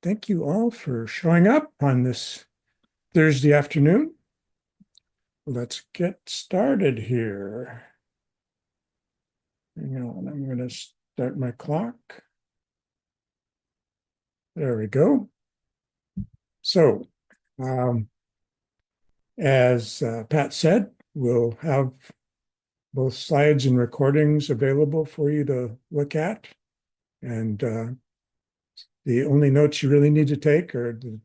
thank you all for showing up on this Thursday afternoon. Let's get started here. Hang on, I'm going to start my clock. There we go. So, as Pat said, we'll have both slides and recordings available for you to look at. And the only notes you really need to take are the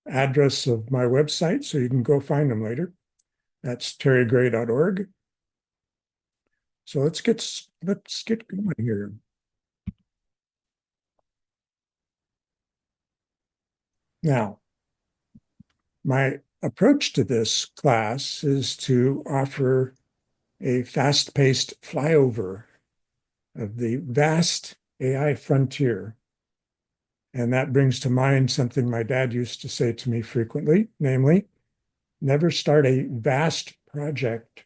address of my website, so you can go find them later. That's terrygray.org. So let's get going here. Now, my approach to this class is to offer a fast-paced flyover of the vast AI frontier. And that brings to mind something my dad used to say to me frequently, namely, never start a vast project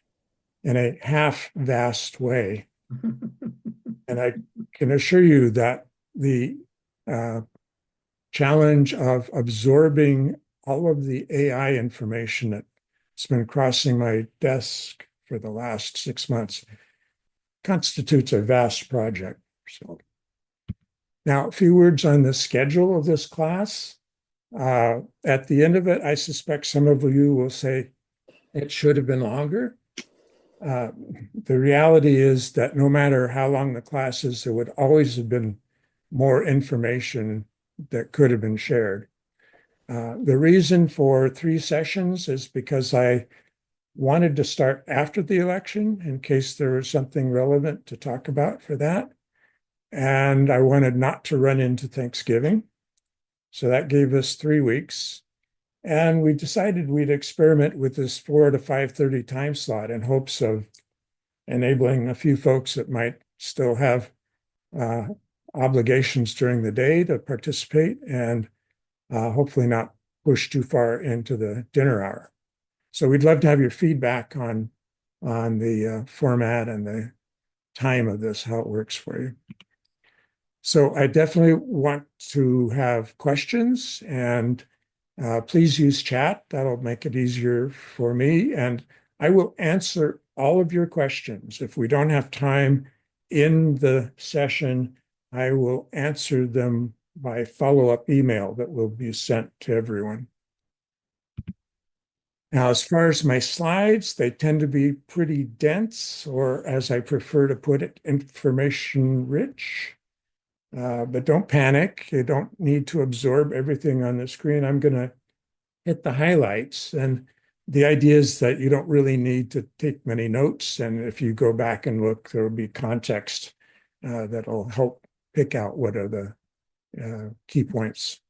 in a half-vast way. And I can assure you that the challenge of absorbing all of the AI information that's been crossing my desk for the last 6 months constitutes a vast project. So, now, a few words on the schedule of this class. At the end of it, I suspect some of you will say it should have been longer. The reality is that no matter how long the class is, there would always have been more information that could have been shared. The reason for 3 sessions is because I wanted to start after the election in case there was something relevant to talk about for that. And I wanted not to run into Thanksgiving. So that gave us 3 weeks. And we decided we'd experiment with this 4 to 5:30 time slot in hopes of enabling a few folks that might still have obligations during the day to participate and hopefully not push too far into the dinner hour. So we'd love to have your feedback on the format and the time of this, how it works for you. So I definitely want to have questions, and please use chat. That'll make it easier for me. And I will answer all of your questions. If we don't have time in the session, I will answer them by follow-up email that will be sent to everyone. Now, as far as my slides, they tend to be pretty dense, or as I prefer to put it, information rich. But don't panic. You don't need to absorb everything on the screen. I'm going to hit the highlights. And the idea is that you don't really need to take many notes. And if you go back and look, there will be context that'll help pick out what are the key points.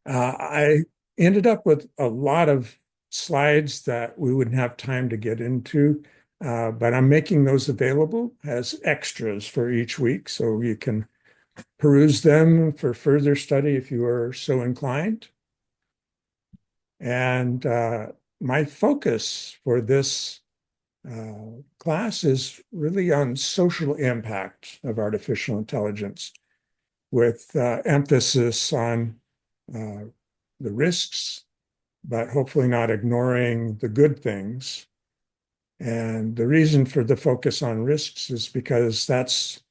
I ended up with a lot of slides that we wouldn't have time to get into, but I'm making those available as extras for each week, so you can peruse them for further study if you are so inclined. And my focus for this class is really on social impact of artificial intelligence, with emphasis on the risks, but hopefully not ignoring the good things. And the reason for the focus on risks is because that's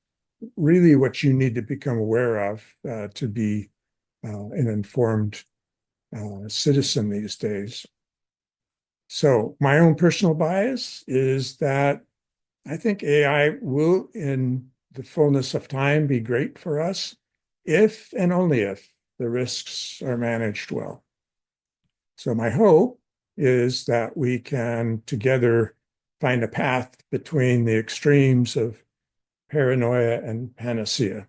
really what you need to become aware of to be an informed citizen these days. So my own personal bias is that I think AI will, in the fullness of time, be great for us if and only if the risks are managed well. So my hope is that we can together find a path between the extremes of paranoia and panacea.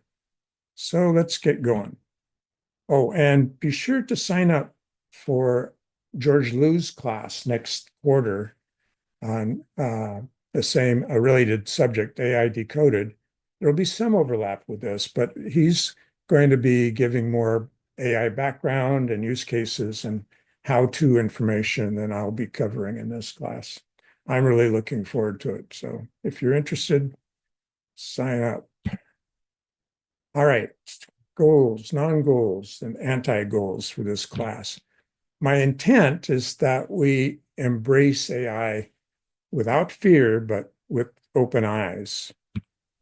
So let's get going. Oh, and be sure to sign up for George Liu's class next quarter on the same related subject, AI Decoded. There'll be some overlap with this, but he's going to be giving more AI background and use cases and how-to information than I'll be covering in this class. I'm really looking forward to it. So if you're interested, sign up. All right. goals, non-goals, and anti-goals for this class. My intent is that we embrace AI without fear, but with open eyes.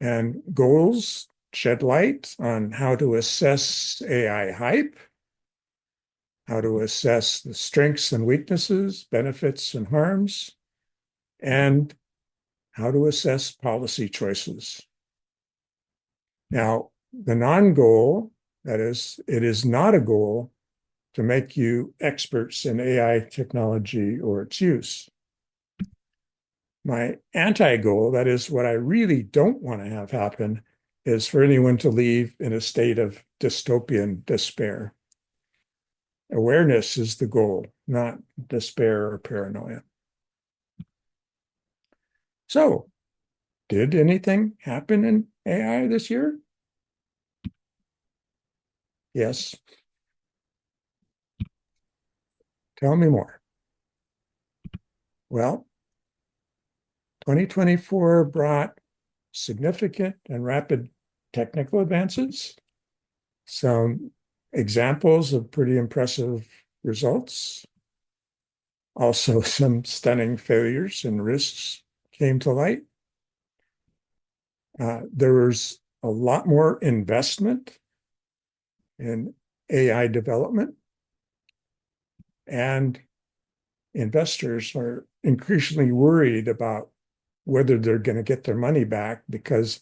And goals shed light on how to assess AI hype, how to assess the strengths and weaknesses, benefits and harms, and how to assess policy choices. Now, the non-goal, that is, it is not a goal to make you experts in AI technology or its use. My anti-goal, that is what I really don't want to have happen, is for anyone to leave in a state of dystopian despair. Awareness is the goal, not despair or paranoia. So, did anything happen in AI this year? Yes. Tell me more. Well, 2024 brought significant and rapid technical advances, some examples of pretty impressive results. Also, some stunning failures and risks came to light. There was a lot more investment in AI development, and investors are increasingly worried about whether they're going to get their money back because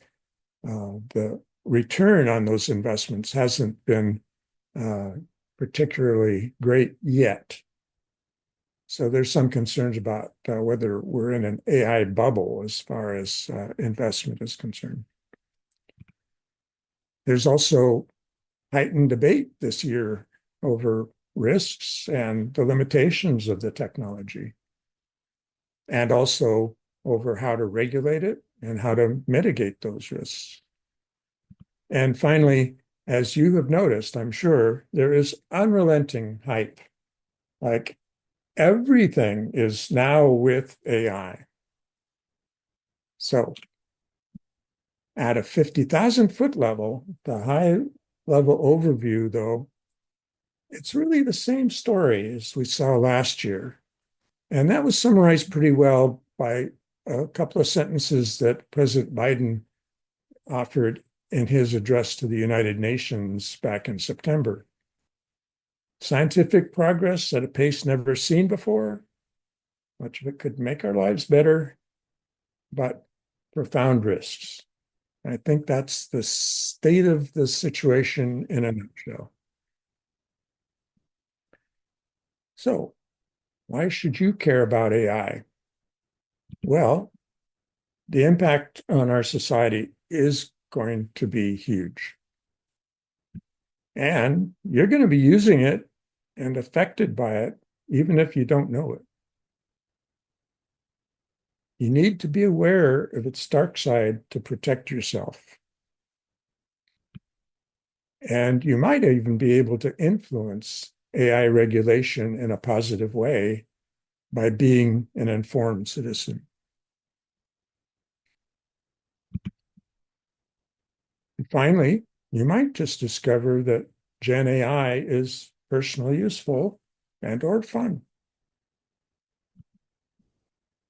the return on those investments hasn't been particularly great yet. So there's some concerns about whether we're in an AI bubble as far as investment is concerned. There's also heightened debate this year over risks and the limitations of the technology, and also over how to regulate it and how to mitigate those risks. And finally, as you have noticed, I'm sure, there is unrelenting hype. Like everything is now with AI. So at a 50,000-foot level, the high level overview, though, it's really the same story as we saw last year. And that was summarized pretty well by a couple of sentences that President Biden offered in his address to the United Nations back in September. Scientific progress at a pace never seen before. Much of it could make our lives better, but profound risks. I think that's the state of the situation in a nutshell. So, why should you care about AI? Well, the impact on our society is going to be huge. And you're going to be using it and affected by it, even if you don't know it. You need to be aware of its dark side to protect yourself. And you might even be able to influence AI regulation in a positive way by being an informed citizen. And finally, you might just discover that Gen AI is personally useful and or fun.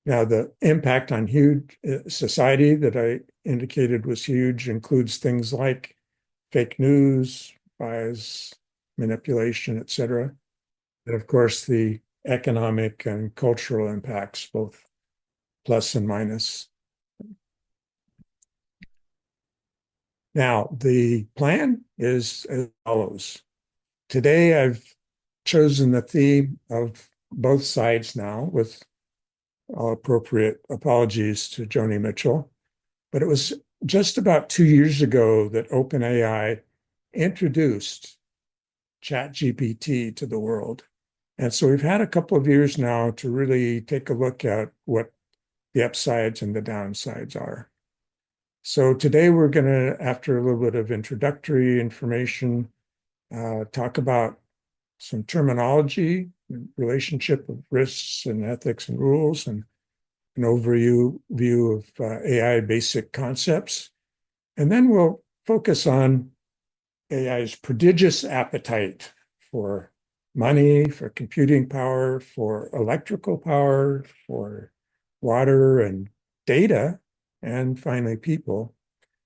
Now, the impact on huge society that I indicated was huge includes things like fake news, bias, manipulation, et cetera. And of course, the economic and cultural impacts, both plus and minus. Now, the plan is as follows. Today, I've chosen the theme of both sides now with all appropriate apologies to Joni Mitchell. But it was just about 2 years ago that OpenAI introduced ChatGPT to the world. And so we've had a couple of years now to really take a look at what the upsides and the downsides are. So today we're going to, after a little bit of introductory information, talk about some terminology, relationship of risks and ethics and rules, and an overview of AI basic concepts. And then we'll focus on AI's prodigious appetite for money, for computing power, for electrical power, for water and data, and finally people.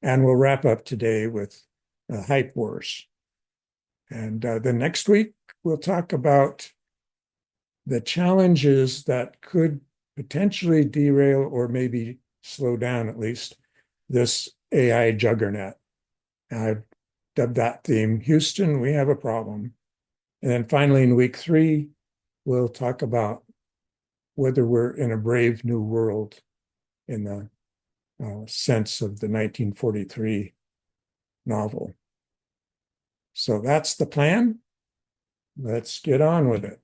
And we'll wrap up today with hype wars. And the next week, we'll talk about the challenges that could potentially derail or maybe slow down at least this AI juggernaut. I've dubbed that theme, Houston, we have a problem. And then finally, in week 3, we'll talk about whether we're in a brave new world in the sense of the 1943 novel. So that's the plan. Let's get on with it.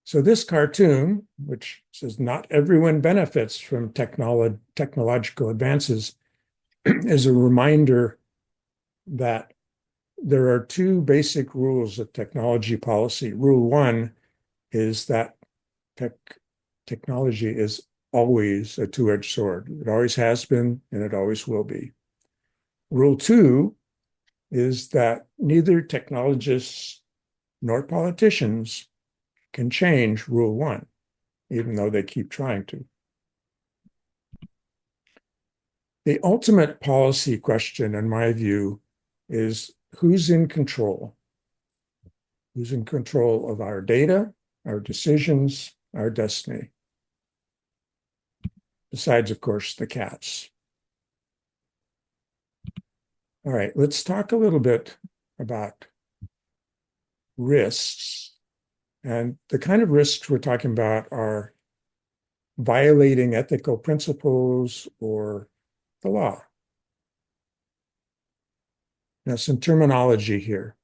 So this cartoon, which says not everyone benefits from technological advances, is a reminder that there are 2 basic rules of technology policy. Rule 1 is that technology is always a 2-edged sword. It always has been, and it always will be. Rule 2 is that neither technologists nor politicians can change Rule 1, even though they keep trying to. The ultimate policy question, in my view, is who's in control? Who's in control of our data, our decisions, our destiny? Besides, of course, the cats. All right, let's talk a little bit about risks. And the kind of risks we're talking about are violating ethical principles or the law. Now, some terminology here.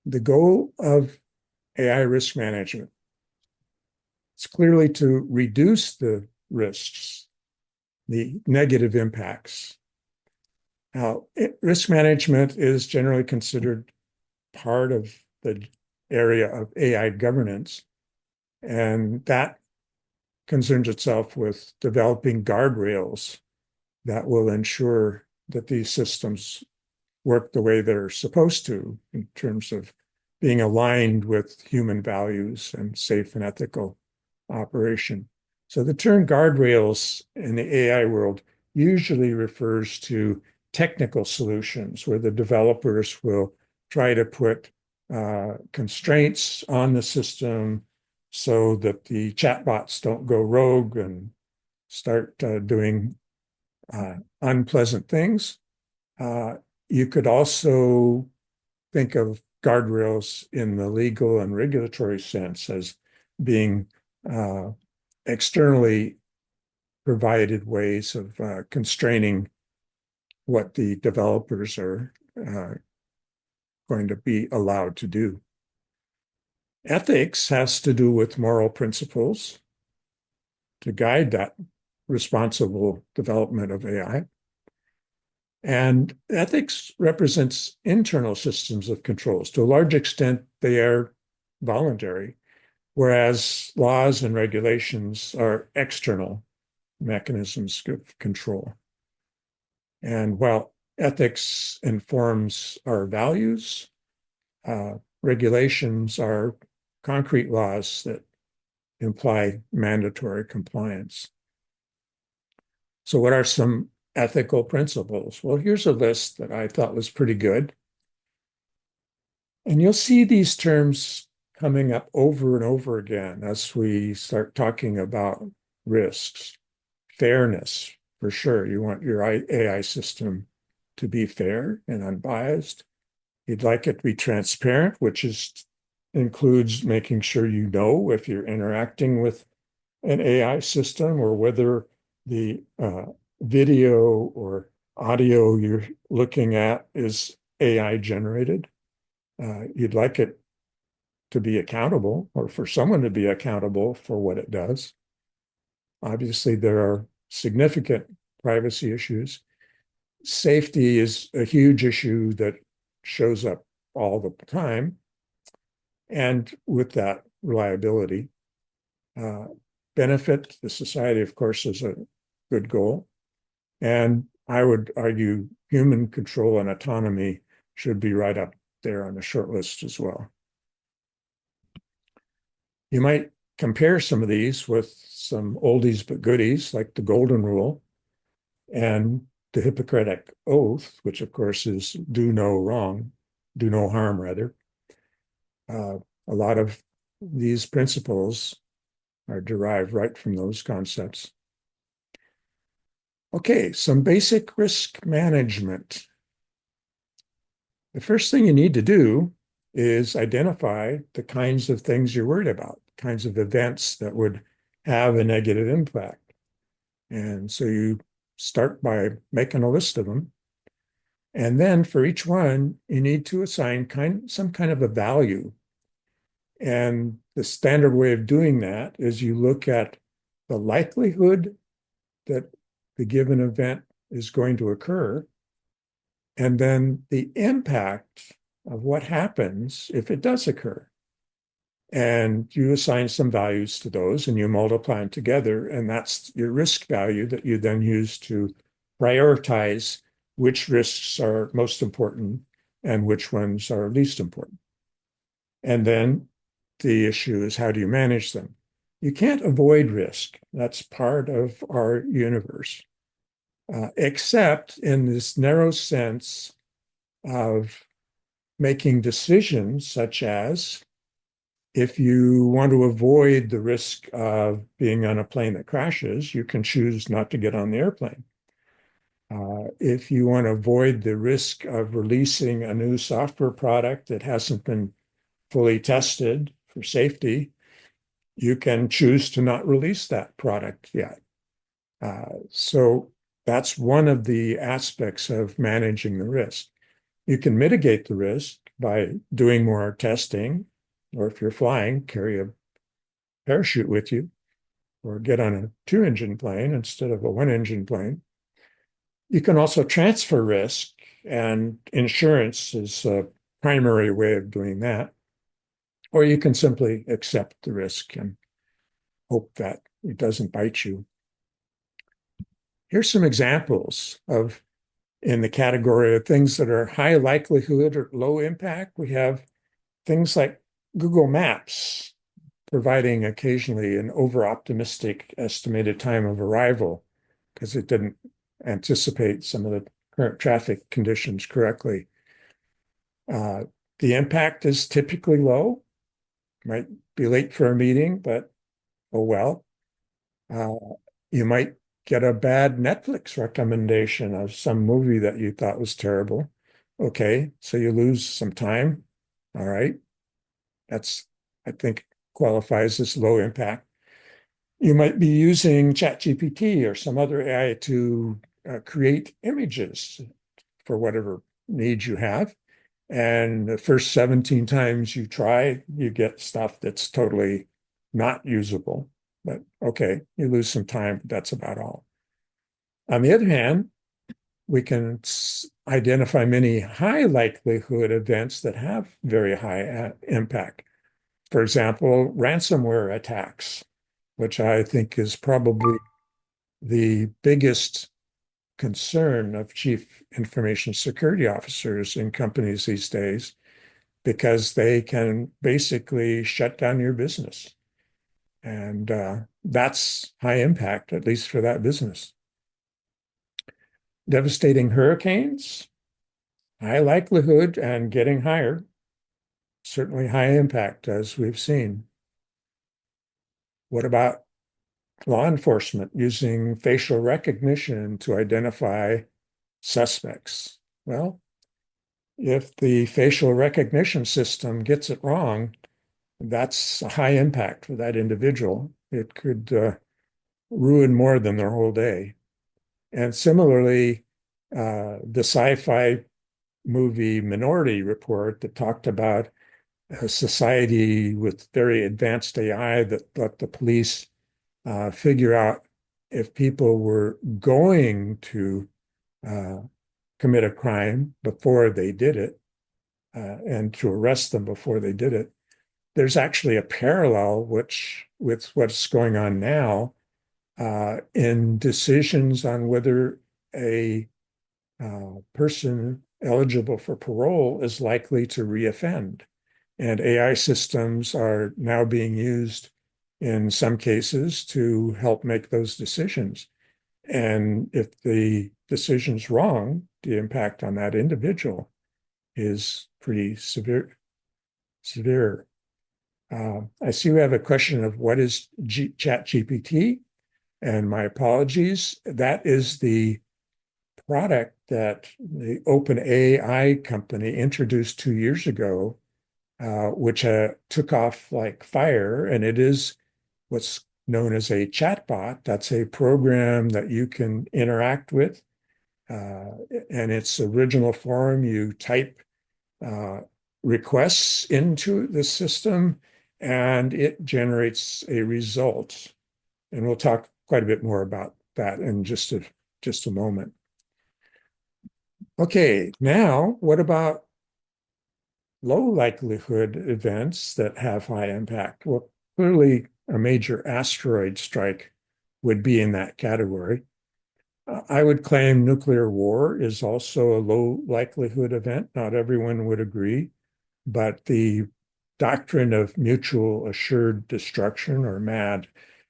The goal of AI risk management is clearly to reduce the risks, the negative impacts. Now, risk management is generally considered part of the area of AI governance, and that concerns itself with developing guardrails that will ensure that these systems work the way they're supposed to in terms of being aligned with human values and safe and ethical operation. So the term guardrails in the AI world usually refers to technical solutions where the developers will try to put constraints on the system so that the chatbots don't go rogue and start doing unpleasant things. You could also think of guardrails in the legal and regulatory sense as being externally provided ways of constraining what the developers are going to be allowed to do. Ethics has to do with moral principles to guide that responsible development of AI. And ethics represents internal systems of controls. To a large extent, they are voluntary, whereas laws and regulations are external mechanisms of control. And while ethics informs our values, regulations are concrete laws that imply mandatory compliance. So what are some ethical principles? Well, here's a list that I thought was pretty good. And you'll see these terms coming up over and over again as we start talking about risks. Fairness, for sure. You want your AI system to be fair and unbiased. You'd like it to be transparent, which includes making sure you know if you're interacting with an AI system or whether the video or audio you're looking at is AI generated. You'd like it to be accountable or for someone to be accountable for what it does. Obviously, there are significant privacy issues. Safety is a huge issue that shows up all the time. And with that, reliability. Benefit the society, of course, is a good goal. And I would argue human control and autonomy should be right up there on the short list as well. You might compare some of these with some oldies but goodies, like the Golden Rule and the Hippocratic Oath, which of course is do no wrong, do no harm, rather. A lot of these principles are derived right from those concepts. Okay, some basic risk management. The first thing you need to do is identify the kinds of things you're worried about, kinds of events that would have a negative impact. And so you start by making a list of them. And then for each one, you need to assign some kind of a value. And the standard way of doing that is you look at the likelihood that the given event is going to occur, and then the impact of what happens if it does occur. And you assign some values to those and you multiply them together. And that's your risk value that you then use to prioritize which risks are most important and which ones are least important. And then the issue is, how do you manage them? You can't avoid risk. That's part of our universe, except in this narrow sense of making decisions, such as if you want to avoid the risk of being on a plane that crashes, you can choose not to get on the airplane. If you want to avoid the risk of releasing a new software product that hasn't been fully tested for safety, you can choose to not release that product yet. So that's one of the aspects of managing the risk. You can mitigate the risk by doing more testing, or if you're flying, carry a parachute with you, or get on a two-engine plane instead of a one-engine plane. You can also transfer risk, and insurance is a primary way of doing that. Or you can simply accept the risk and hope that it doesn't bite you. Here's some examples of, in the category of things that are high likelihood or low impact, we have things like Google Maps providing occasionally an over-optimistic estimated time of arrival because it didn't anticipate some of the current traffic conditions correctly. The impact is typically low. Might be late for a meeting, but oh well. You might get a bad Netflix recommendation of some movie that you thought was terrible. Okay, so you lose some time. All right. That's, I think, qualifies as low impact. You might be using ChatGPT or some other AI to create images for whatever needs you have. And the first 17 times you try, you get stuff that's totally not usable. But okay, you lose some time, but that's about all. On the other hand, we can identify many high likelihood events that have very high impact. For example, ransomware attacks, which I think is probably the biggest concern of chief information security officers in companies these days, because they can basically shut down your business. And that's high impact, at least for that business. Devastating hurricanes, high likelihood and getting higher, certainly high impact, as we've seen. What about law enforcement using facial recognition to identify suspects? Well, if the facial recognition system gets it wrong, that's a high impact for that individual. It could ruin more than their whole day. And similarly, the sci-fi movie Minority Report that talked about a society with very advanced AI that let the police figure out if people were going to commit a crime before they did it, and to arrest them before they did it. There's actually a parallel with what's going on now in decisions on whether a person eligible for parole is likely to reoffend. And AI systems are now being used in some cases to help make those decisions. And if the decision's wrong, the impact on that individual is pretty severe. I see we have a question of what is ChatGPT, and my apologies. That is the product that the OpenAI company introduced 2 years ago, which took off like fire, and it is what's known as a chatbot. That's a program that you can interact with. In its original form, you type requests into the system, and it generates a result. And we'll talk quite a bit more about that in just a moment. Okay, now what about low likelihood events that have high impact? Well, clearly a major asteroid strike would be in that category. I would claim nuclear war is also a low likelihood event. Not everyone would agree, but the doctrine of mutual assured destruction, or MAD,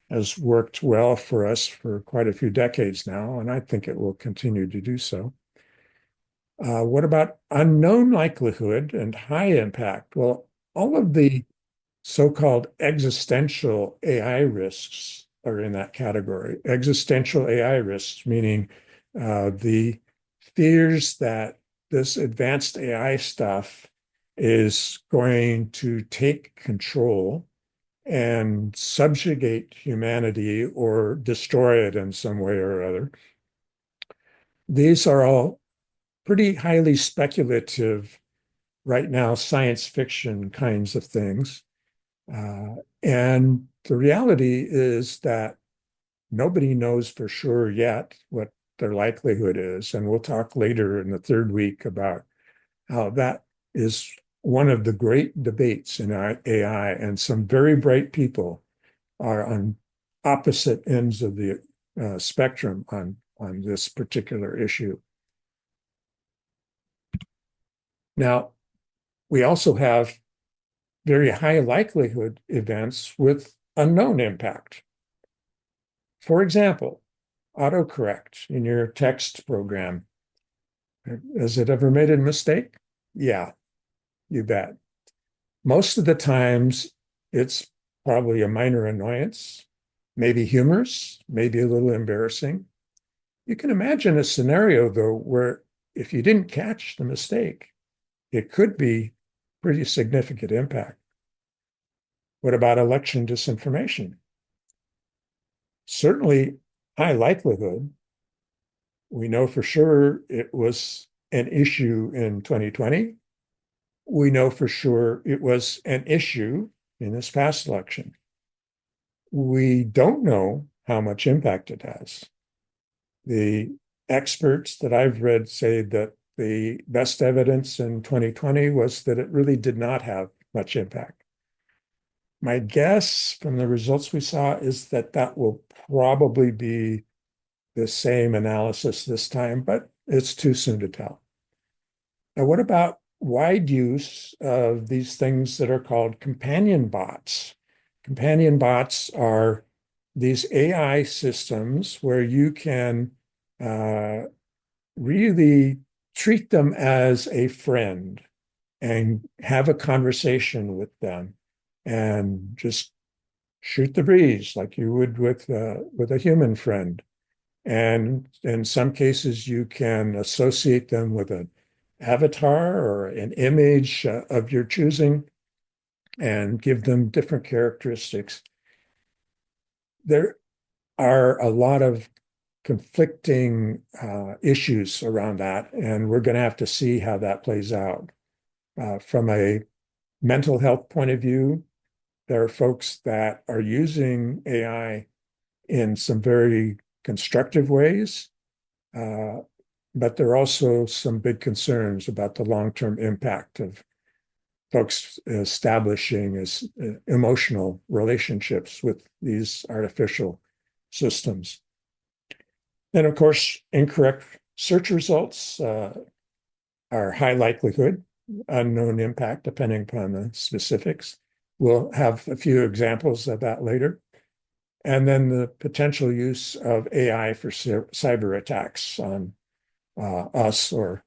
has worked well for us for quite a few decades now, and I think it will continue to do so. What about unknown likelihood and high impact? Well, all of the so-called existential AI risks are in that category. Existential AI risks, meaning the fears that this advanced AI stuff is going to take control and subjugate humanity or destroy it in some way or other. These are all pretty highly speculative right now, science fiction kinds of things. And the reality is that nobody knows for sure yet what their likelihood is. And we'll talk later in the third week about how that is one of the great debates in AI. And some very bright people are on opposite ends of the spectrum on this particular issue. Now, we also have very high likelihood events with unknown impact. For example, autocorrect in your text program. Has it ever made a mistake? Yeah, you bet. Most of the times, it's probably a minor annoyance, maybe humorous, maybe a little embarrassing. You can imagine a scenario, though, where if you didn't catch the mistake, it could be pretty significant impact. What about election disinformation? Certainly high likelihood. We know for sure it was an issue in 2020. We know for sure it was an issue in this past election. We don't know how much impact it has. The experts that I've read say that the best evidence in 2020 was that it really did not have much impact. My guess from the results we saw is that that will probably be the same analysis this time, but it's too soon to tell. Now, what about wide use of these things that are called companion bots? Companion bots are these AI systems where you can really treat them as a friend and have a conversation with them and just shoot the breeze like you would with a human friend. And in some cases, you can associate them with an avatar or an image of your choosing and give them different characteristics. There are a lot of conflicting issues around that, and we're going to have to see how that plays out. From a mental health point of view, there are folks that are using AI in some very constructive ways, but there are also some big concerns about the long-term impact of folks establishing emotional relationships with these artificial systems. Then, of course, incorrect Search results are high likelihood, unknown impact, depending upon the specifics. We'll have a few examples of that later. And then the potential use of AI for cyber attacks on us or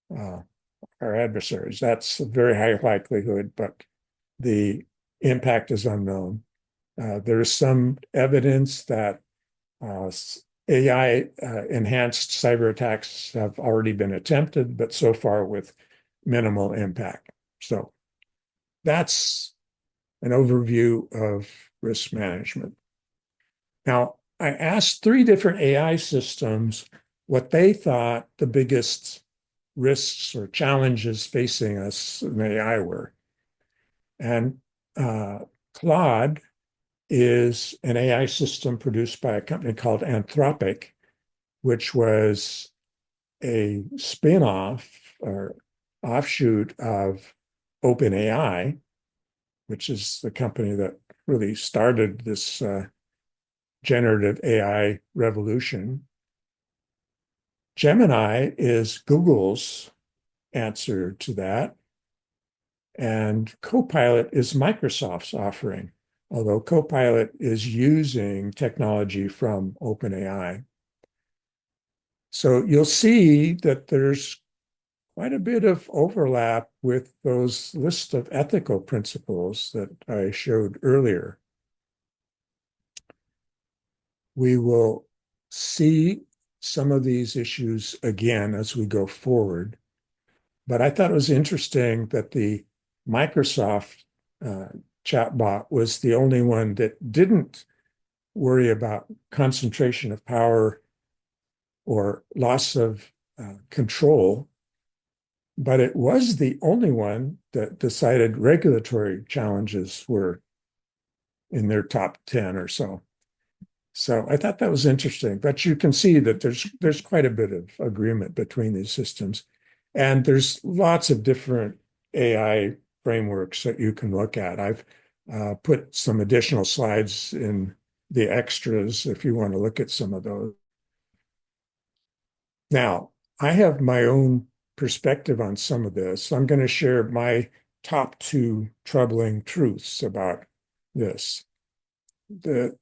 our adversaries. That's a very high likelihood, but the impact is unknown. There is some evidence that AI enhanced cyber attacks have already been attempted, but so far with minimal impact. So that's an overview of risk management. Now, I asked 3 different AI systems what they thought the biggest risks or challenges facing us in AI were. And Claude is an AI system produced by a company called Anthropic, which was a spin-off or offshoot of OpenAI, which is the company that really started this generative AI revolution. Gemini is Google's answer to that. And Copilot is Microsoft's offering, although Copilot is using technology from OpenAI. So you'll see that there's quite a bit of overlap with those list of ethical principles that I showed earlier. We will see some of these issues again as we go forward. But I thought it was interesting that the Microsoft chatbot was the only one that didn't worry about concentration of power or loss of control, but it was the only one that decided regulatory challenges were in their top 10 or so. So I thought that was interesting, but you can see that there's quite a bit of agreement between these systems. And there's lots of different AI frameworks that you can look at. I've put some additional slides in the extras if you want to look at some of those. Now, I have my own perspective on some of this. I'm going to share my top 2 troubling truths about this. The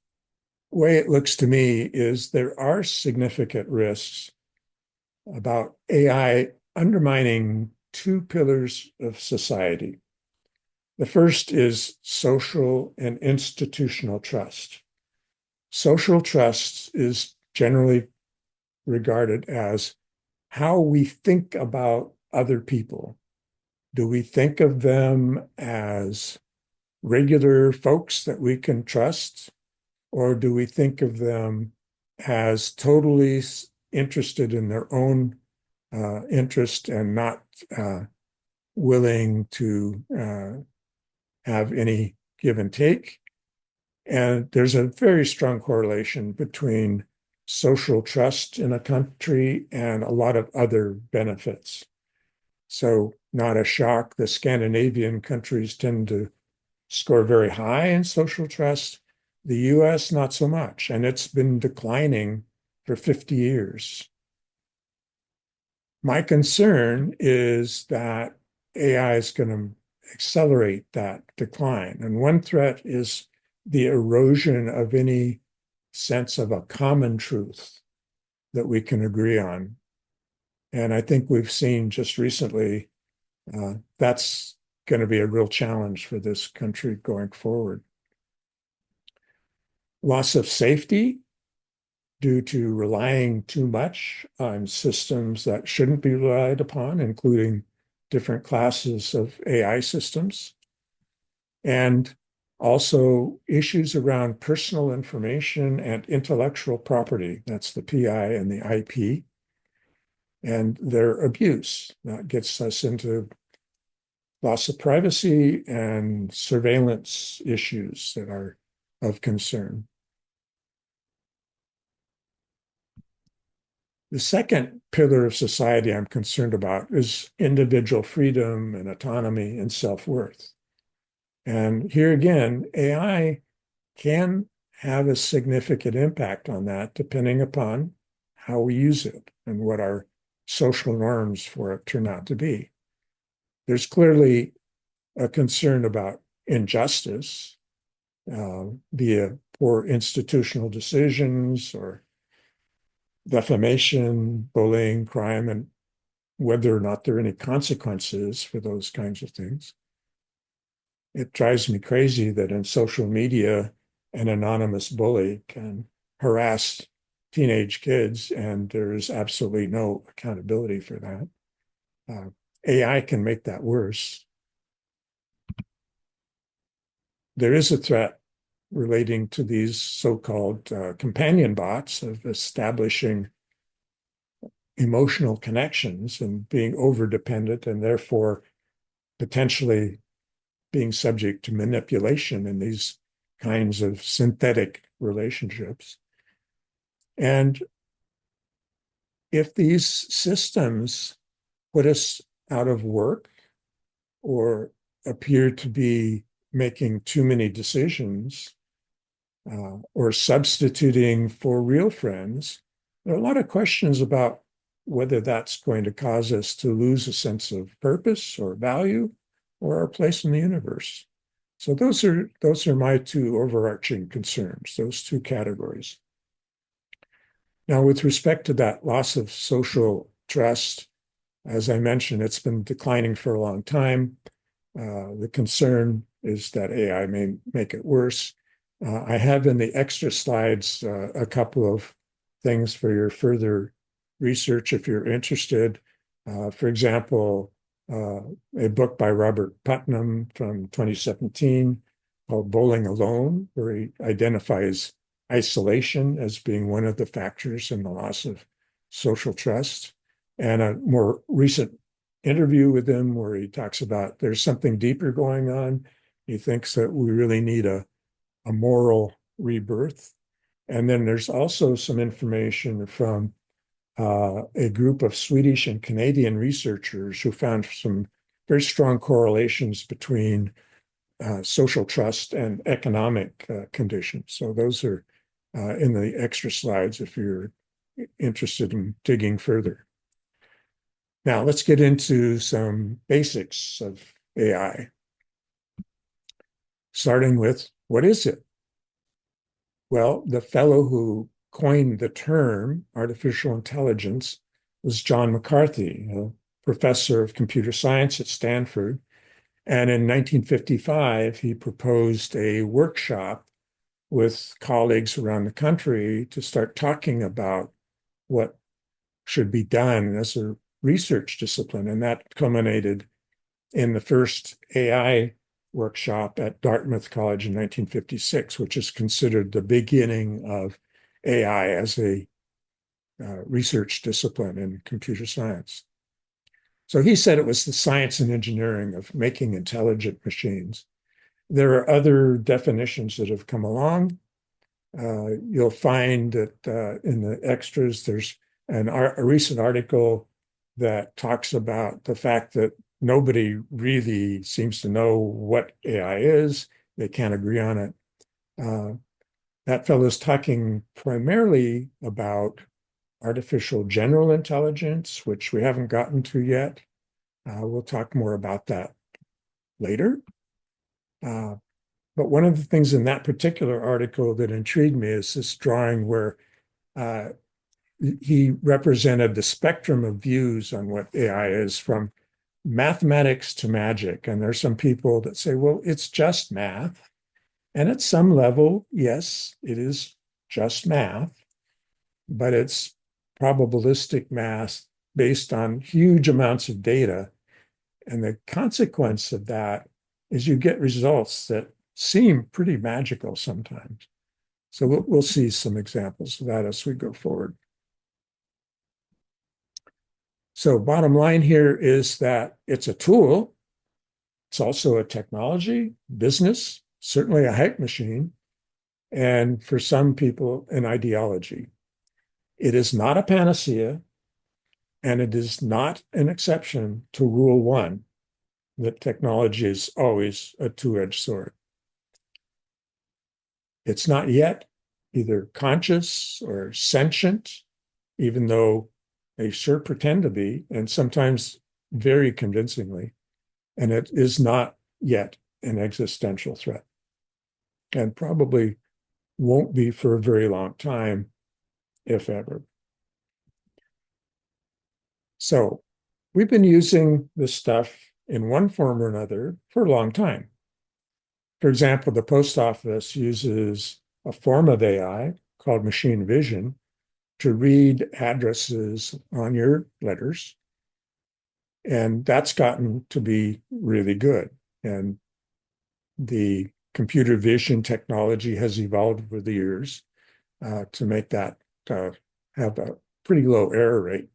way it looks to me is there are significant risks about AI undermining 2 pillars of society. The first is social and institutional trust. Social trust is generally regarded as how we think about other people. Do we think of them as regular folks that we can trust, or do we think of them as totally interested in their own interest and not willing to have any give and take? And there's a very strong correlation between social trust in a country and a lot of other benefits. So, not a shock, the Scandinavian countries tend to score very high in social trust. The US, not so much, and it's been declining for 50 years. My concern is that AI is going to accelerate that decline. And one threat is the erosion of any sense of a common truth that we can agree on. And I think we've seen just recently that's going to be a real challenge for this country going forward. Loss of safety due to relying too much on systems that shouldn't be relied upon, including different classes of AI systems. And also issues around personal information and intellectual property. That's the PI and the IP. And their abuse. That gets us into loss of privacy and surveillance issues that are of concern. The second pillar of society I'm concerned about is individual freedom and autonomy and self-worth. And here again, AI can have a significant impact on that, depending upon how we use it and what our social norms for it turn out to be. There's clearly a concern about injustice via poor institutional decisions or defamation, bullying, crime, and whether or not there are any consequences for those kinds of things. It drives me crazy that in social media, an anonymous bully can harass teenage kids, and there is absolutely no accountability for that. AI can make that worse. There is a threat relating to these so-called companion bots of establishing emotional connections and being over-dependent and therefore potentially being subject to manipulation in these kinds of synthetic relationships. And if these systems put us out of work or appear to be making too many decisions or substituting for real friends, there are a lot of questions about whether that's going to cause us to lose a sense of purpose or value or our place in the universe. So those are my two overarching concerns, those two categories. Now, with respect to that loss of social trust, as I mentioned, it's been declining for a long time. The concern is that AI may make it worse. I have in the extra slides a couple of things for your further research if you're interested. For example, a book by Robert Putnam from 2017 called Bowling Alone, where he identifies isolation as being one of the factors in the loss of social trust. And a more recent interview with him where he talks about there's something deeper going on. He thinks that we really need a moral rebirth. And then there's also some information from a group of Swedish and Canadian researchers who found some very strong correlations between social trust and economic conditions. So those are in the extra slides if you're interested in digging further. Now let's get into some basics of AI. Starting with, what is it? Well, the fellow who coined the term artificial intelligence was John McCarthy, a professor of computer science at Stanford. And in 1955, he proposed a workshop with colleagues around the country to start talking about what should be done as a research discipline. And that culminated in the first AI workshop at Dartmouth College in 1956, which is considered the beginning of AI as a research discipline in computer science. So he said it was the science and engineering of making intelligent machines. There are other definitions that have come along. You'll find that in the extras, there's a recent article that talks about the fact that nobody really seems to know what AI is. They can't agree on it. That fellow is talking primarily about artificial general intelligence, which we haven't gotten to yet. We'll talk more about that later. But one of the things in that particular article that intrigued me is this drawing where he represented the spectrum of views on what AI is, from mathematics to magic. And there's some people that say, well, it's just math. And at some level, yes, it is just math, but it's probabilistic math based on huge amounts of data. And the consequence of that is you get results that seem pretty magical sometimes. So we'll see some examples of that as we go forward. So bottom line here is that it's a tool. It's also a technology, business, certainly a hype machine, and for some people, an ideology. It is not a panacea, and it is not an exception to Rule 1, that technology is always a two-edged sword. It's not yet either conscious or sentient, even though they sure pretend to be, and sometimes very convincingly. And it is not yet an existential threat, and probably won't be for a very long time, if ever. So we've been using this stuff in one form or another for a long time. For example, the post office uses a form of AI called machine vision to read addresses on your letters. And that's gotten to be really good. And the computer vision technology has evolved over the years to make that have a pretty low error rate.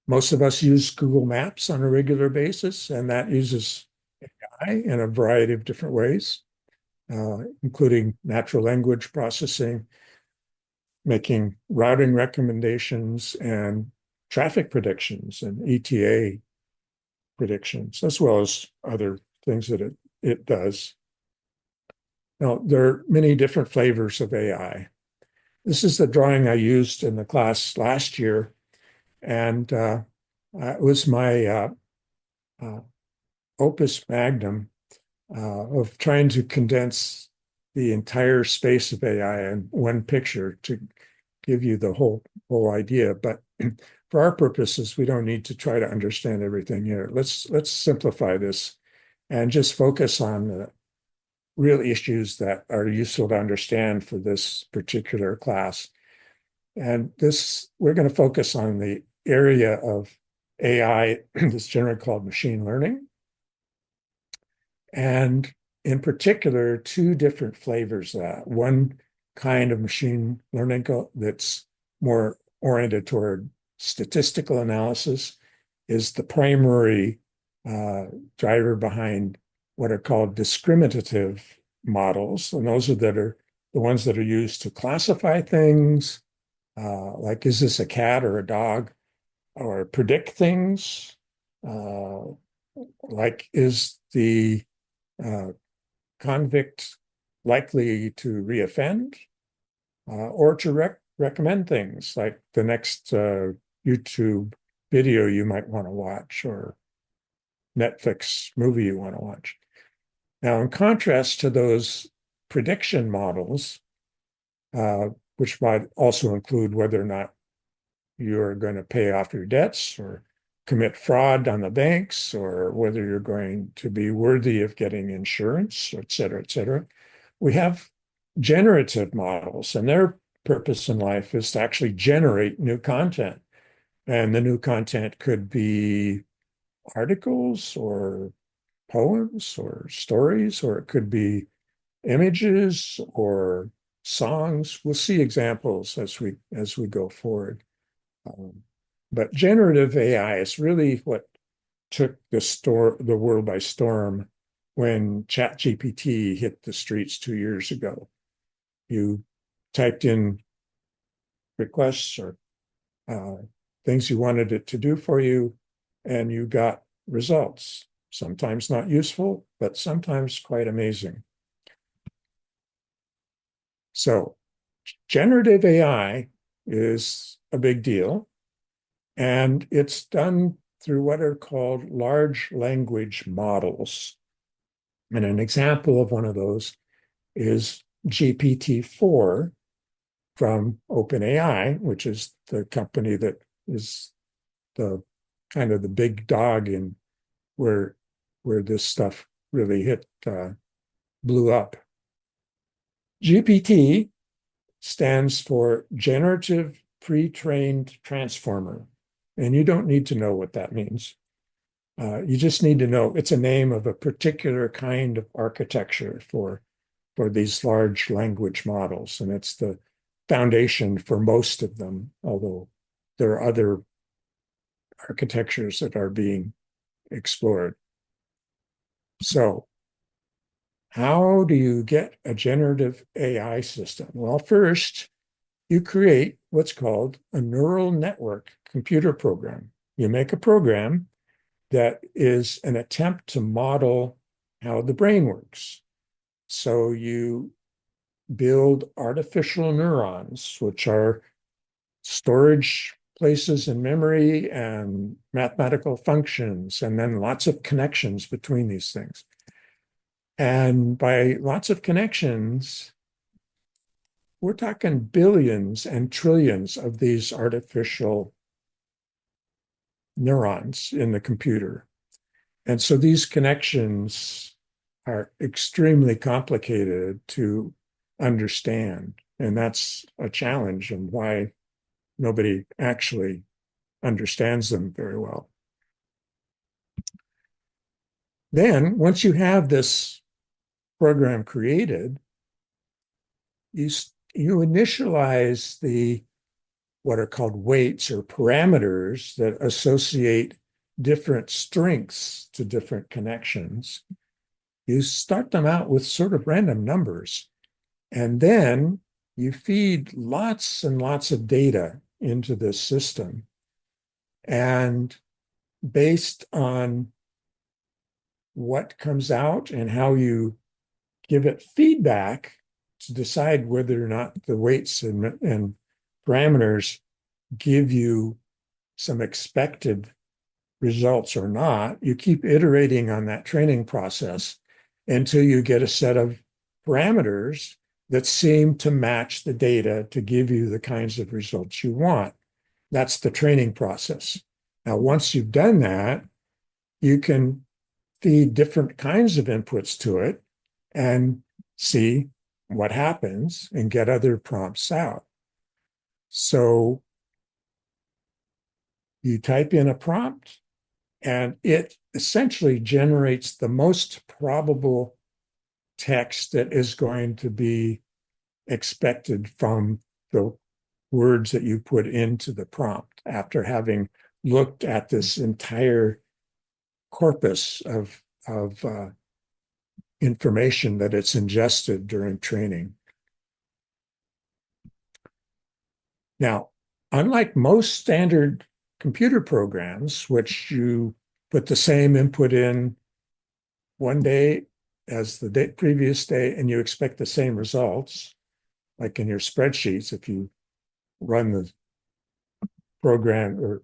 Most of us use Google Maps on a regular basis, and that uses AI in a variety of different ways, including natural language processing, making routing recommendations, and traffic predictions and ETA predictions, as well as other things that it does. Now, there are many different flavors of AI. This is the drawing I used in the class last year, and it was my uh, opus magnum of trying to condense the entire space of AI in one picture to give you the whole idea. But for our purposes, we don't need to try to understand everything here. Let's simplify this and just focus on the real issues that are useful to understand for this particular class. And this, we're going to focus on the area of AI that's generally called machine learning. And in particular, two different flavors of that. One kind of machine learning that's more oriented toward statistical analysis is the primary driver behind what are called discriminative models. And those are the ones that are used to classify things, like is this a cat or a dog, or predict things, uh, like is the uh, convict likely to reoffend, or to recommend things like the next YouTube video you might want to watch or Netflix movie you want to watch. Now, in contrast to those prediction models, uh, which might also include whether or not you're going to pay off your debts or commit fraud on the banks, or whether you're going to be worthy of getting insurance, et cetera, et cetera. We have generative models, and their purpose in life is to actually generate new content. And the new content could be articles or poems or stories, or it could be images or songs. We'll see examples as we go forward. Um, but generative AI is really what took the world by storm when ChatGPT hit the streets 2 years ago. You typed in requests or uh, things you wanted it to do for you, and you got results. Sometimes not useful, but sometimes quite amazing. So generative AI is a big deal, and it's done through what are called large language models. And an example of one of those is GPT-4 from OpenAI, which is the company that is the kind of the big dog in where this stuff really blew up. GPT stands for Generative Pre-trained Transformer, and you don't need to know what that means. You just need to know it's a name of a particular kind of architecture for these large language models, and it's the foundation for most of them, although there are other architectures that are being explored. So, how do you get a generative AI system? Well, first, you create what's called a neural network computer program. You make a program that is an attempt to model how the brain works. So you build artificial neurons, which are storage places in memory and mathematical functions, and then lots of connections between these things. And by lots of connections, we're talking billions and trillions of these artificial neurons in the computer. And so these connections are extremely complicated to understand. And that's a challenge and why nobody actually understands them very well. Then, once you have this program created, you initialize the what are called weights or parameters that associate different strengths to different connections. You start them out with sort of random numbers, and then you feed lots and lots of data into this system. And based on what comes out and how you give it feedback to decide whether or not the weights and parameters give you some expected results or not, you keep iterating on that training process until you get a set of parameters that seem to match the data to give you the kinds of results you want. That's the training process. Now, once you've done that, you can feed different kinds of inputs to it and see what happens and get other prompts out. So you type in a prompt, and it essentially generates the most probable text that is going to be expected from the words that you put into the prompt after having looked at this entire corpus of information that it's ingested during training. Now, unlike most standard computer programs, which you put the same input in one day as the previous day, and you expect the same results, like in your spreadsheets, if you run the program or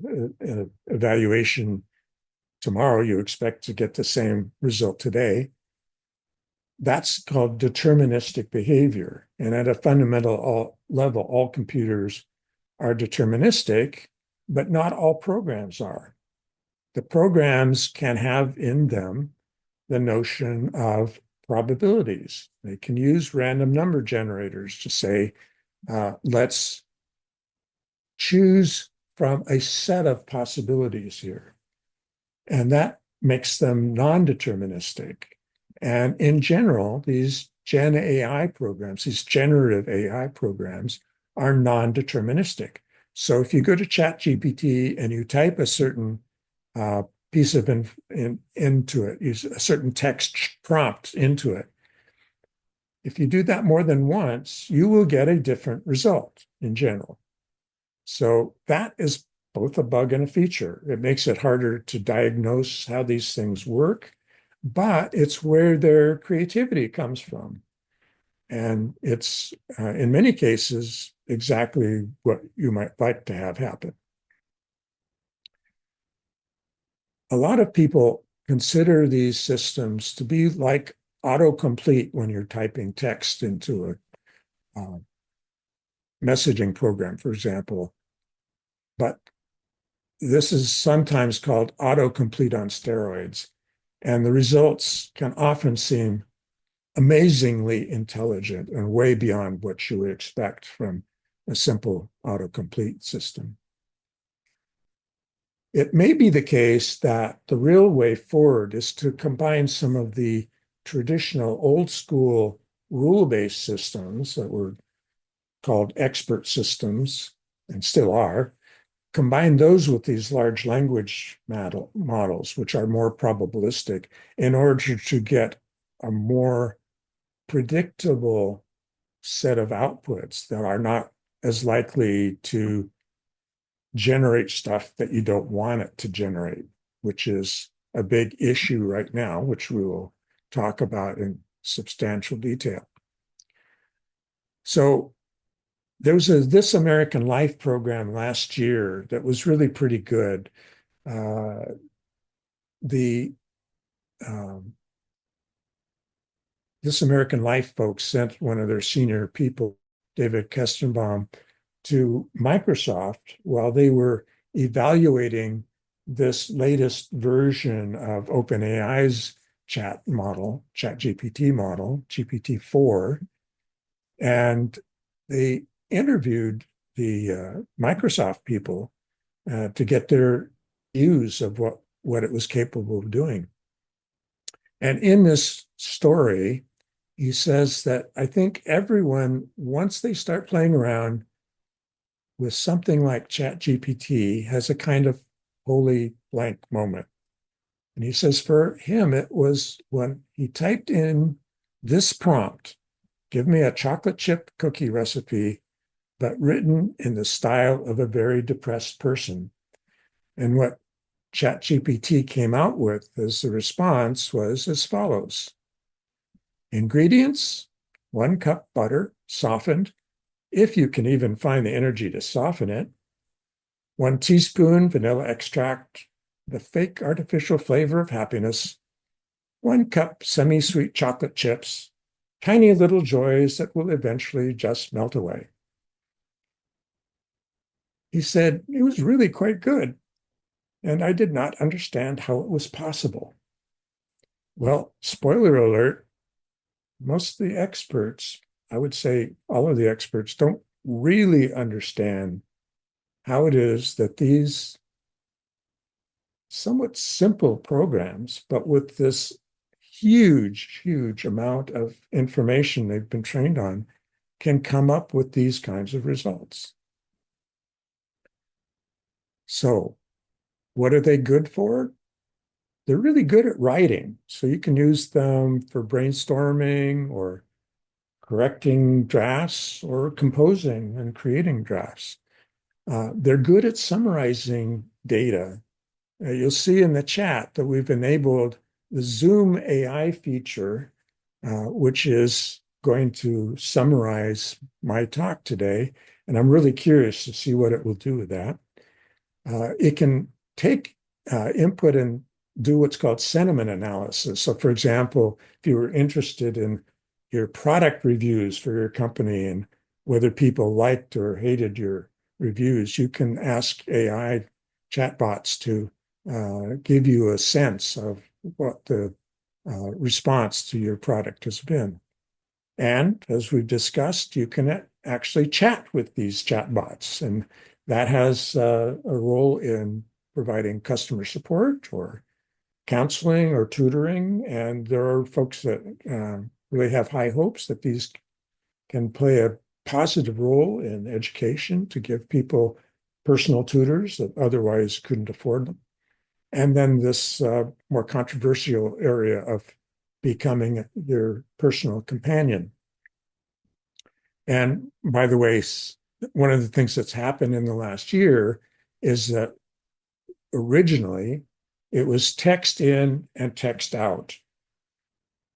evaluation tomorrow, you expect to get the same result today. That's called deterministic behavior. And at a fundamental level, all computers are deterministic, but not all programs are. The programs can have in them the notion of probabilities. They can use random number generators to say, let's choose from a set of possibilities here. And that makes them non-deterministic. And in general, these Gen AI programs, these generative AI programs, are non-deterministic. So if you go to ChatGPT and you type a certain piece of into it, use a certain text prompt into it, if you do that more than once, you will get a different result in general. So that is both a bug and a feature. It makes it harder to diagnose how these things work, but it's where their creativity comes from. And it's, in many cases, exactly what you might like to have happen. A lot of people consider these systems to be like autocomplete when you're typing text into a messaging program, for example. But this is sometimes called autocomplete on steroids. And the results can often seem amazingly intelligent and way beyond what you would expect from a simple autocomplete system. It may be the case that the real way forward is to combine some of the traditional old school rule-based systems that were called expert systems and still are, combine those with these large language models, which are more probabilistic, in order to get a more predictable set of outputs that are not as likely to generate stuff that you don't want it to generate, which is a big issue right now, which we will talk about in substantial detail. So there was a This American Life program last year that was really pretty good. Uh, the um, This American Life folks sent one of their senior people, David Kestenbaum, to Microsoft while they were evaluating this latest version of OpenAI's chat model, ChatGPT model, GPT-4, and they interviewed the Microsoft people to get their views of what it was capable of doing. And in this story, he says that I think everyone, once they start playing around with something like ChatGPT, has a kind of holy blank moment. And he says for him, it was when he typed in this prompt, give me a chocolate chip cookie recipe, but written in the style of a very depressed person. And what ChatGPT came out with as the response was as follows. Ingredients, 1 cup butter, softened, if you can even find the energy to soften it. 1 teaspoon vanilla extract, the fake artificial flavor of happiness. 1 cup semi-sweet chocolate chips, tiny little joys that will eventually just melt away. He said it was really quite good, and I did not understand how it was possible. Well, spoiler alert, most of the experts, I would say all of the experts, don't really understand how it is that these somewhat simple programs, but with this huge, huge amount of information they've been trained on, can come up with these kinds of results. So, what are they good for? They're really good at writing. So you can use them for brainstorming or correcting drafts or composing and creating drafts. They're good at summarizing data. You'll see in the chat that we've enabled the Zoom AI feature, which is going to summarize my talk today. And I'm really curious to see what it will do with that. It can take input and do what's called sentiment analysis. So, for example, if you were interested in your product reviews for your company and whether people liked or hated your reviews, you can ask AI chatbots to give you a sense of what the response to your product has been. And as we've discussed, you can actually chat with these chatbots, and that has a role in providing customer support or counseling or tutoring. And there are folks that really have high hopes that these can play a positive role in education to give people personal tutors that otherwise couldn't afford them. And then this more controversial area of becoming your personal companion. And by the way, one of the things that's happened in the last year is that originally it was text in and text out.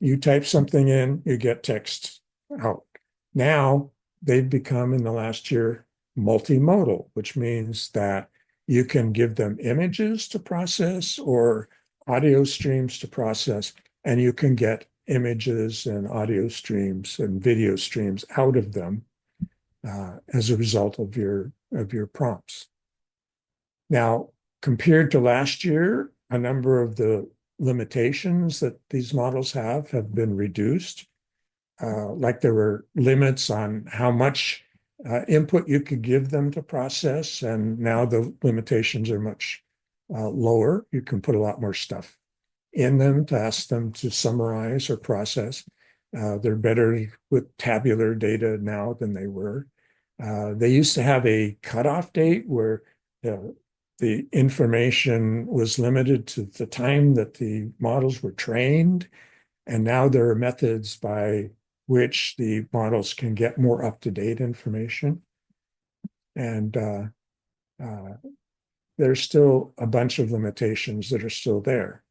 You type something in, you get text out. Now they've become in the last year multimodal, which means that you can give them images to process or audio streams to process, and you can get images and audio streams and video streams out of them as a result of your prompts. Now, compared to last year, a number of the limitations that these models have been reduced. Like there were limits on how much input you could give them to process, and now the limitations are much lower. You can put a lot more stuff in them to ask them to summarize or process. They're better with tabular data now than they were. They used to have a cutoff date where the information was limited to the time that the models were trained. And now there are methods by which the models can get more up-to-date information. And there's still a bunch of limitations that are still there.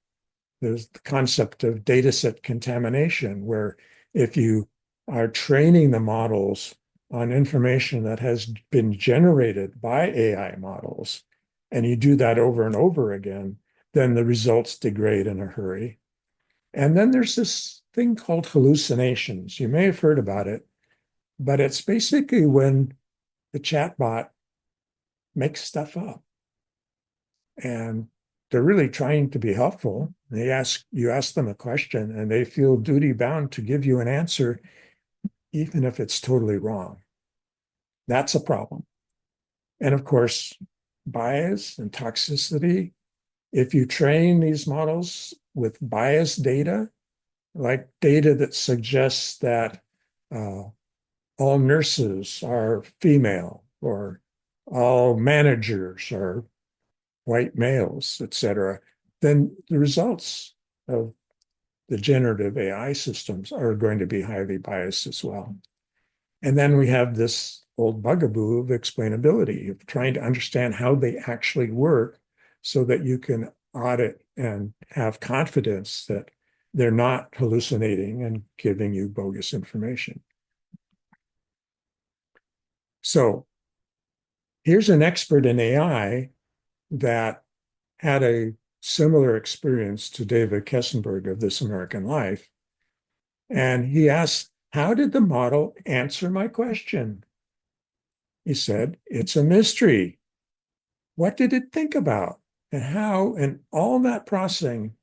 There's the concept of data set contamination, where if you are training the models on information that has been generated by AI models, and you do that over and over again, then the results degrade in a hurry. And then there's this thing called hallucinations. You may have heard about it, but it's basically when the chatbot makes stuff up. And they're really trying to be helpful. You ask them a question and they feel duty bound to give you an answer, even if it's totally wrong. That's a problem. And of course, bias and toxicity. If you train these models with biased data, like data that suggests that all nurses are female or all managers are white males, et cetera, then the results of the generative AI systems are going to be highly biased as well. And then we have this old bugaboo of explainability, of trying to understand how they actually work so that you can audit and have confidence that they're not hallucinating and giving you bogus information. So here's an expert in AI that had a similar experience to David Kessenberg of This American Life. And he asked, how did the model answer my question? He said, it's a mystery. What did it think about? And how, and all that processing,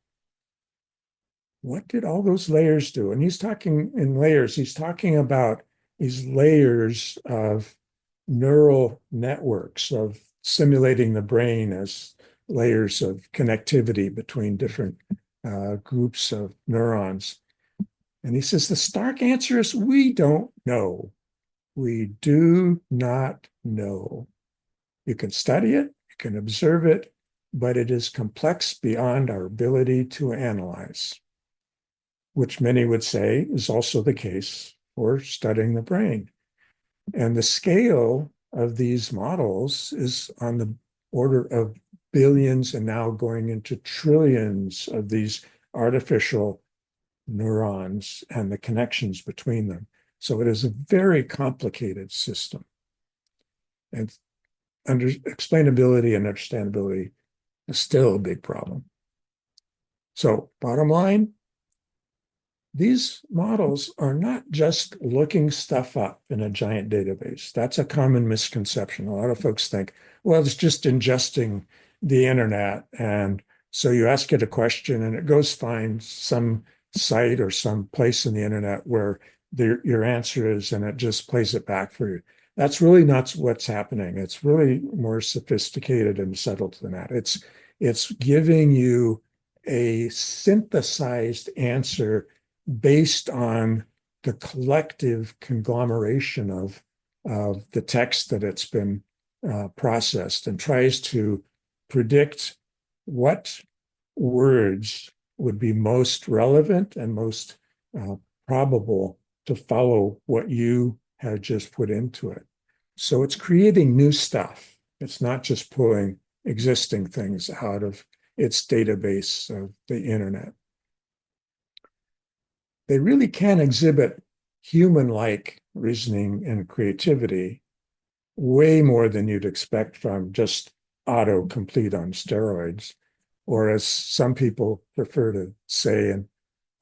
what did all those layers do? And he's talking in layers, he's talking about these layers of neural networks, of simulating the brain as layers of connectivity between different groups of neurons. And he says, the stark answer is we don't know. We do not know. You can study it, you can observe it, but it is complex beyond our ability to analyze, which many would say is also the case for studying the brain. And the scale of these models is on the order of billions and now going into trillions of these artificial neurons and the connections between them. So it is a very complicated system. And explainability and understandability is still a big problem. So bottom line, these models are not just looking stuff up in a giant database. That's a common misconception. A lot of folks think, well, it's just ingesting the internet. And so you ask it a question and it goes find some site or some place in the internet where your answer is, and it just plays it back for you. That's really not what's happening. It's really more sophisticated and settled than that. It's giving you a synthesized answer based on the collective conglomeration of the text that it's been processed, and tries to predict what words would be most relevant and most probable to follow what you had just put into it. So it's creating new stuff. It's not just pulling existing things out of its database of the internet. They really can exhibit human-like reasoning and creativity way more than you'd expect from just autocomplete on steroids, or as some people prefer to say in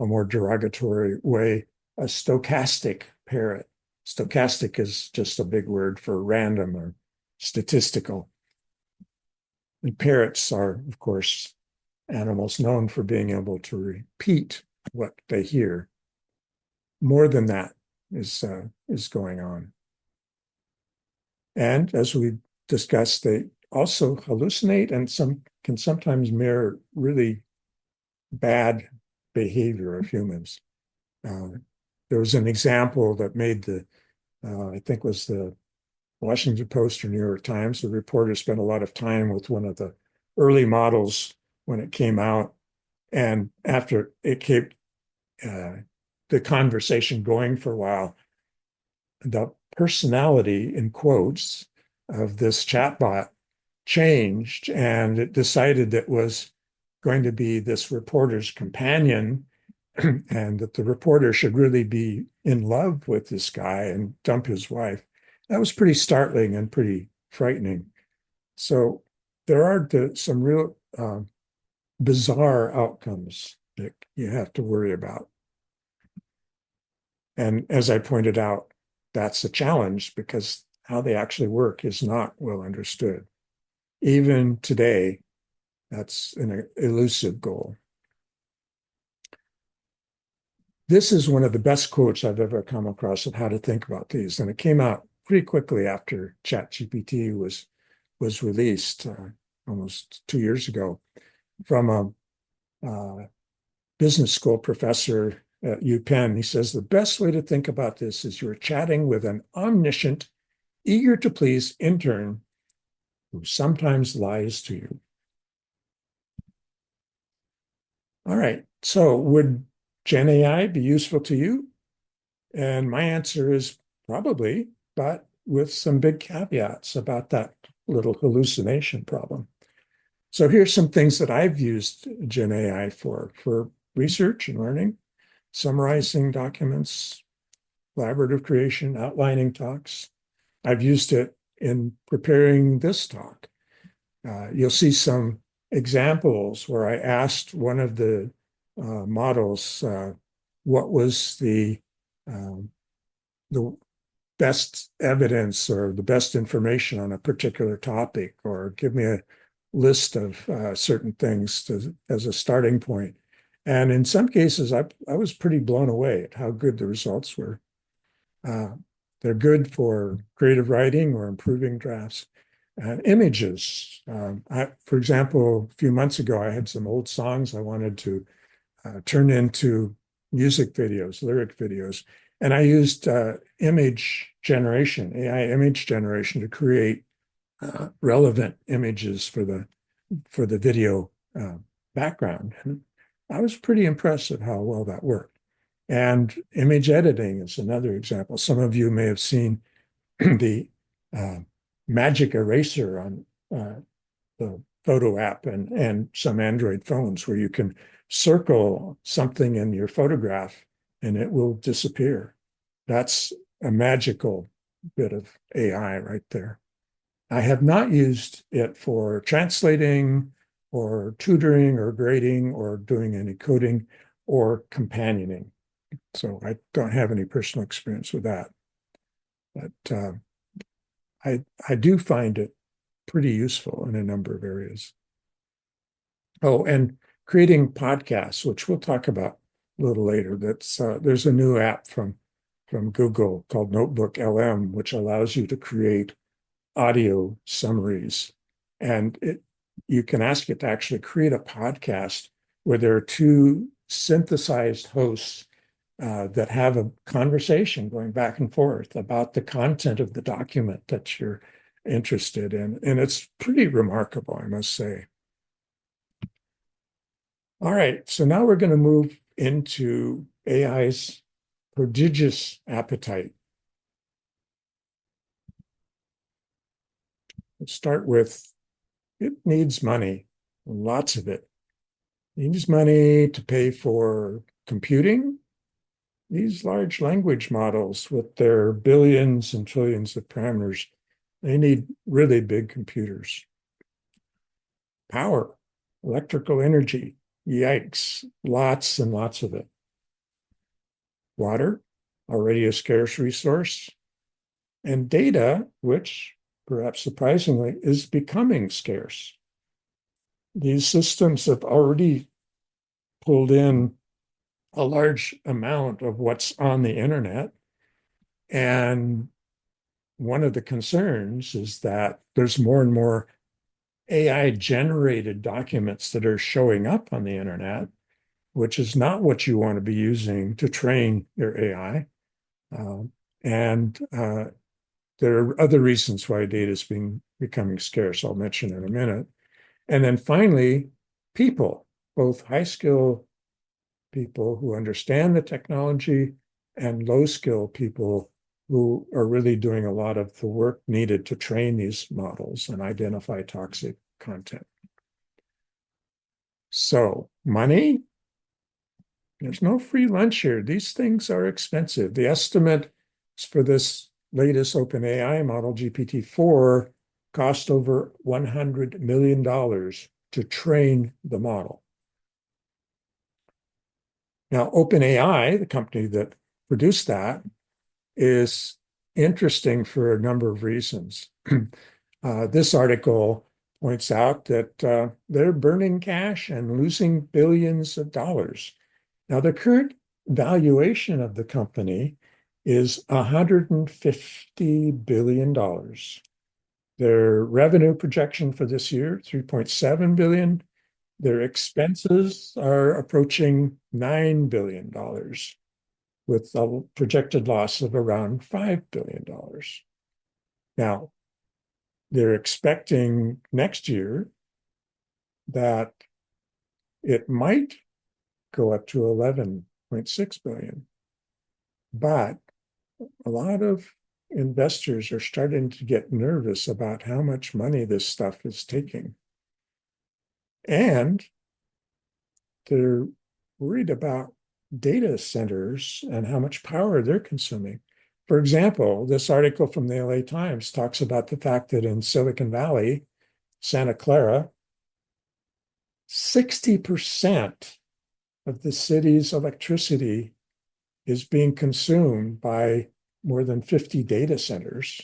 a more derogatory way, a stochastic parrot. Stochastic is just a big word for random or statistical. And parrots are, of course, animals known for being able to repeat what they hear. More than that is going on. And as we discussed, they also hallucinate and can sometimes mirror really bad behavior of humans. There was an example that made I think was the Washington Post or New York Times. The reporter spent a lot of time with one of the early models when it came out. And after it kept the conversation going for a while, the personality, in quotes, of this chatbot changed, and it decided that it was going to be this reporter's companion, and that the reporter should really be in love with this guy and dump his wife. that was pretty startling and pretty frightening. So there are some real bizarre outcomes that you have to worry about. And as I pointed out, that's a challenge because how they actually work is not well understood. Even today, that's an elusive goal. This is one of the best quotes I've ever come across of how to think about these. And it came out pretty quickly after ChatGPT was released almost 2 years ago from a business school professor at UPenn. He says, the best way to think about this is you're chatting with an omniscient, eager to please intern who sometimes lies to you. All right, so would Gen AI be useful to you? And my answer is probably, but with some big caveats about that little hallucination problem. So here's some things that I've used Gen AI for research and learning, summarizing documents, collaborative creation, outlining talks. I've used it in preparing this talk. You'll see some examples where I asked one of the models what was the best evidence or the best information on a particular topic, or give me a list of certain things as a starting point. And in some cases, I was pretty blown away at how good the results were. They're good for creative writing or improving drafts. Images. For example, a few months ago, I had some old songs I wanted to turn into music videos, lyric videos. And I used image generation, AI image generation, to create relevant images for the video background. And I was pretty impressed at how well that worked. And image editing is another example. Some of you may have seen the Magic Eraser on the photo app and some Android phones, where you can circle something in your photograph and it will disappear. That's a magical bit of AI right there. I have not used it for translating or tutoring or grading or doing any coding or companioning. So I don't have any personal experience with that. But I do find it pretty useful in a number of areas. Oh, and creating podcasts, which we'll talk about a little later. There's a new app from Google called Notebook LM, which allows you to create audio summaries. And you can ask it to actually create a podcast where there are two synthesized hosts that have a conversation going back and forth about the content of the document that you're interested in. And it's pretty remarkable, I must say. All right, so now we're going to move into AI's prodigious appetite. Let's start with, it needs money, lots of it. It needs money to pay for computing. These large language models with their billions and trillions of parameters, they need really big computers. Power, electrical energy, yikes, lots and lots of it. Water, already a scarce resource. And data, which perhaps surprisingly is becoming scarce. These systems have already pulled in a large amount of what's on the internet. And one of the concerns is that there's more and more AI generated documents that are showing up on the internet, which is not what you want to be using to train your AI. There are other reasons why data is becoming scarce. I'll mention in a minute. And then finally, people, both high skill people who understand the technology and low skill people who are really doing a lot of the work needed to train these models and identify toxic content. So money, there's no free lunch here. These things are expensive. The estimate for this latest OpenAI model, GPT-4, cost over $100 million to train the model. Now, OpenAI, the company that produced that, is interesting for a number of reasons. This article points out that they're burning cash and losing billions of dollars. Now, the current valuation of the company is $150 billion. Their revenue projection for this year, $3.7 billion. Their expenses are approaching $9 billion, with a projected loss of around $5 billion. Now, they're expecting next year that it might go up to 11.6 billion. But a lot of investors are starting to get nervous about how much money this stuff is taking. And they're worried about data centers and how much power they're consuming. For example, this article from the LA Times talks about the fact that in Silicon Valley, Santa Clara, 60% of the city's electricity is being consumed by more than 50 data centers.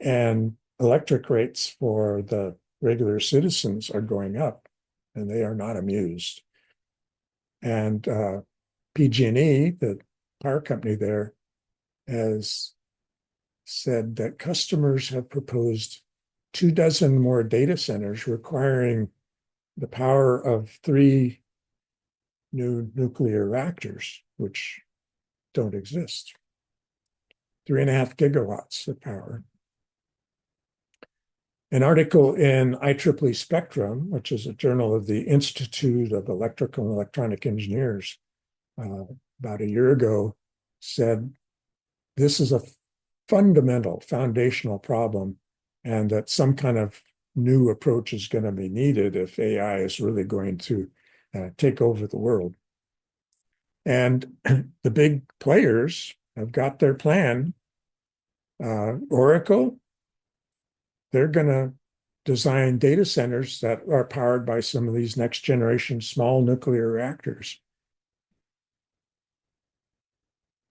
And electric rates for the regular citizens are going up, and they are not amused. And PG&E, the power company there, has said that customers have proposed 24 more data centers requiring the power of 3 new nuclear reactors, which don't exist. 3.5 gigawatts of power. An article in IEEE Spectrum, which is a journal of the Institute of Electrical and Electronic Engineers, about a year ago, said this is a fundamental, foundational problem, and that some kind of new approach is going to be needed if AI is really going to take over the world. And the big players have got their plan. Oracle, they're going to design data centers that are powered by some of these next generation small nuclear reactors.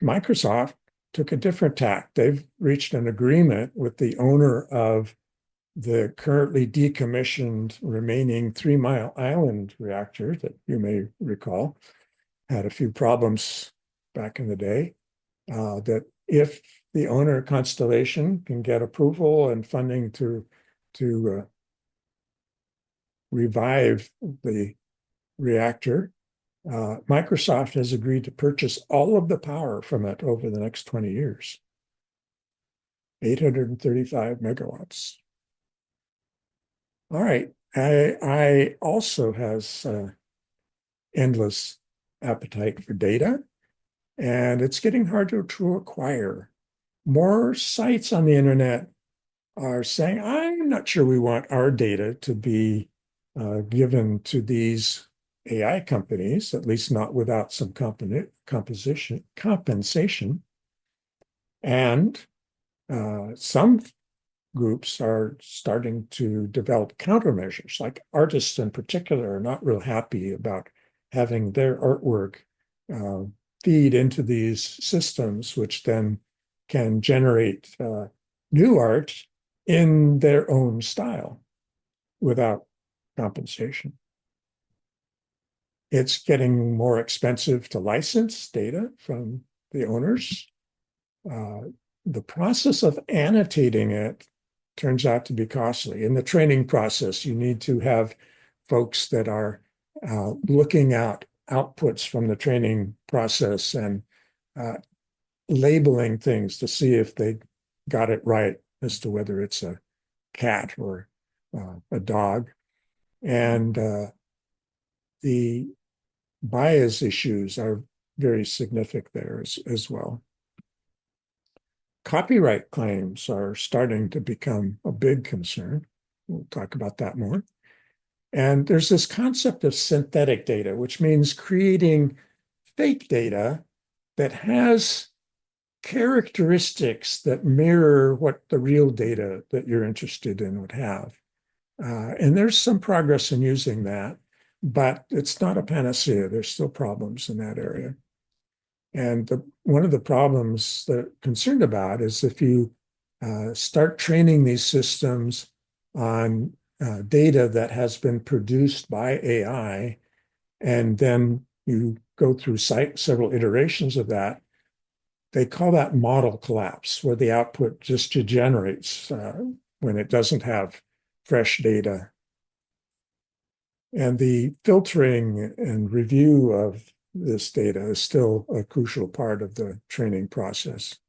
Microsoft took a different tack. They've reached an agreement with the owner of the currently decommissioned remaining 3 Mile Island reactor that you may recall had a few problems back in the day, that if the owner, Constellation, can get approval and funding to revive the reactor, Microsoft has agreed to purchase all of the power from it over the next 20 years, 835 megawatts. All right, I also has endless appetite for data, and it's getting harder to acquire. More sites on the internet are saying, I'm not sure we want our data to be given to these AI companies, at least not without some compensation. And some groups are starting to develop countermeasures, like artists in particular are not real happy about having their artwork feed into these systems, which then can generate new art in their own style without compensation. It's getting more expensive to license data from the owners. The process of annotating it turns out to be costly. In the training process, you need to have folks that are looking at outputs from the training process and labeling things to see if they got it right as to whether it's a cat or a dog. And the bias issues are very significant there as well. Copyright claims are starting to become a big concern. We'll talk about that more. And there's this concept of synthetic data, which means creating fake data that has characteristics that mirror what the real data that you're interested in would have. And there's some progress in using that, but it's not a panacea. There's still problems in that area. And one of the problems that I'm concerned about is if you start training these systems on data that has been produced by AI, and then you go through several iterations of that, they call that model collapse, where the output just degenerates when it doesn't have fresh data. And the filtering and review of this data is still a crucial part of the training process.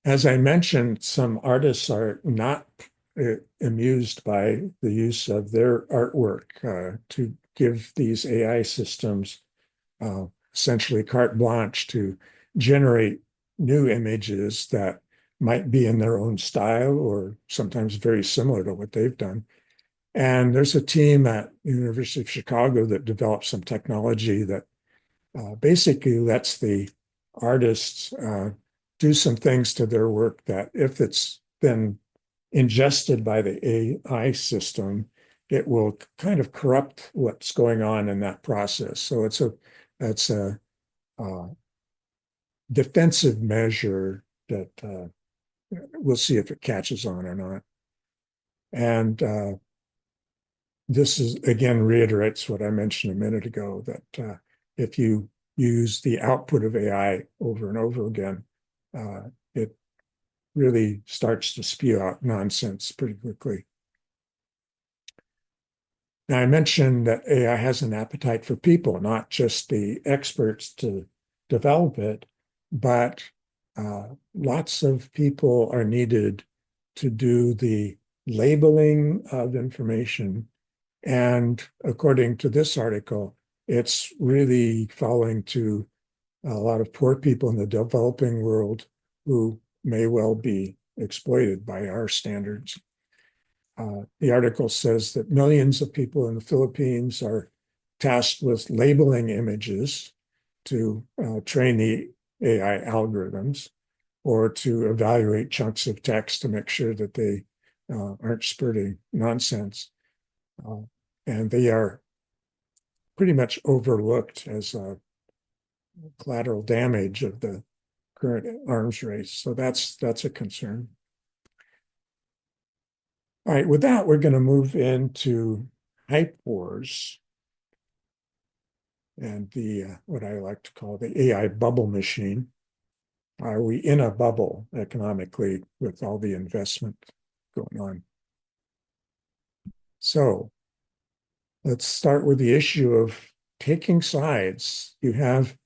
As I mentioned, some artists are not amused by the use of their artwork to give these AI systems essentially carte blanche to generate new images that might be in their own style or sometimes very similar to what they've done. And there's a team at University of Chicago that developed some technology that basically lets the artists do some things to their work that if it's been ingested by the AI system, it will kind of corrupt what's going on in that process. So it's a defensive measure that we'll see if it catches on or not. And this is, again, reiterates what I mentioned a minute ago, that if you use the output of AI over and over again, it really starts to spew out nonsense pretty quickly. Now, I mentioned that AI has an appetite for people, not just the experts to develop it, but lots of people are needed to do the labeling of information. And according to this article, it's really falling to a lot of poor people in the developing world who may well be exploited by our standards. The article says that millions of people in the Philippines are tasked with labeling images to train the AI algorithms or to evaluate chunks of text to make sure that they aren't spurting nonsense. And they are pretty much overlooked as collateral damage of the current arms race. So that's a concern. All right, with that, we're going to move into hype wars and the what I like to call the AI bubble machine. Are we in a bubble economically with all the investment going on? So let's start with the issue of taking sides. You have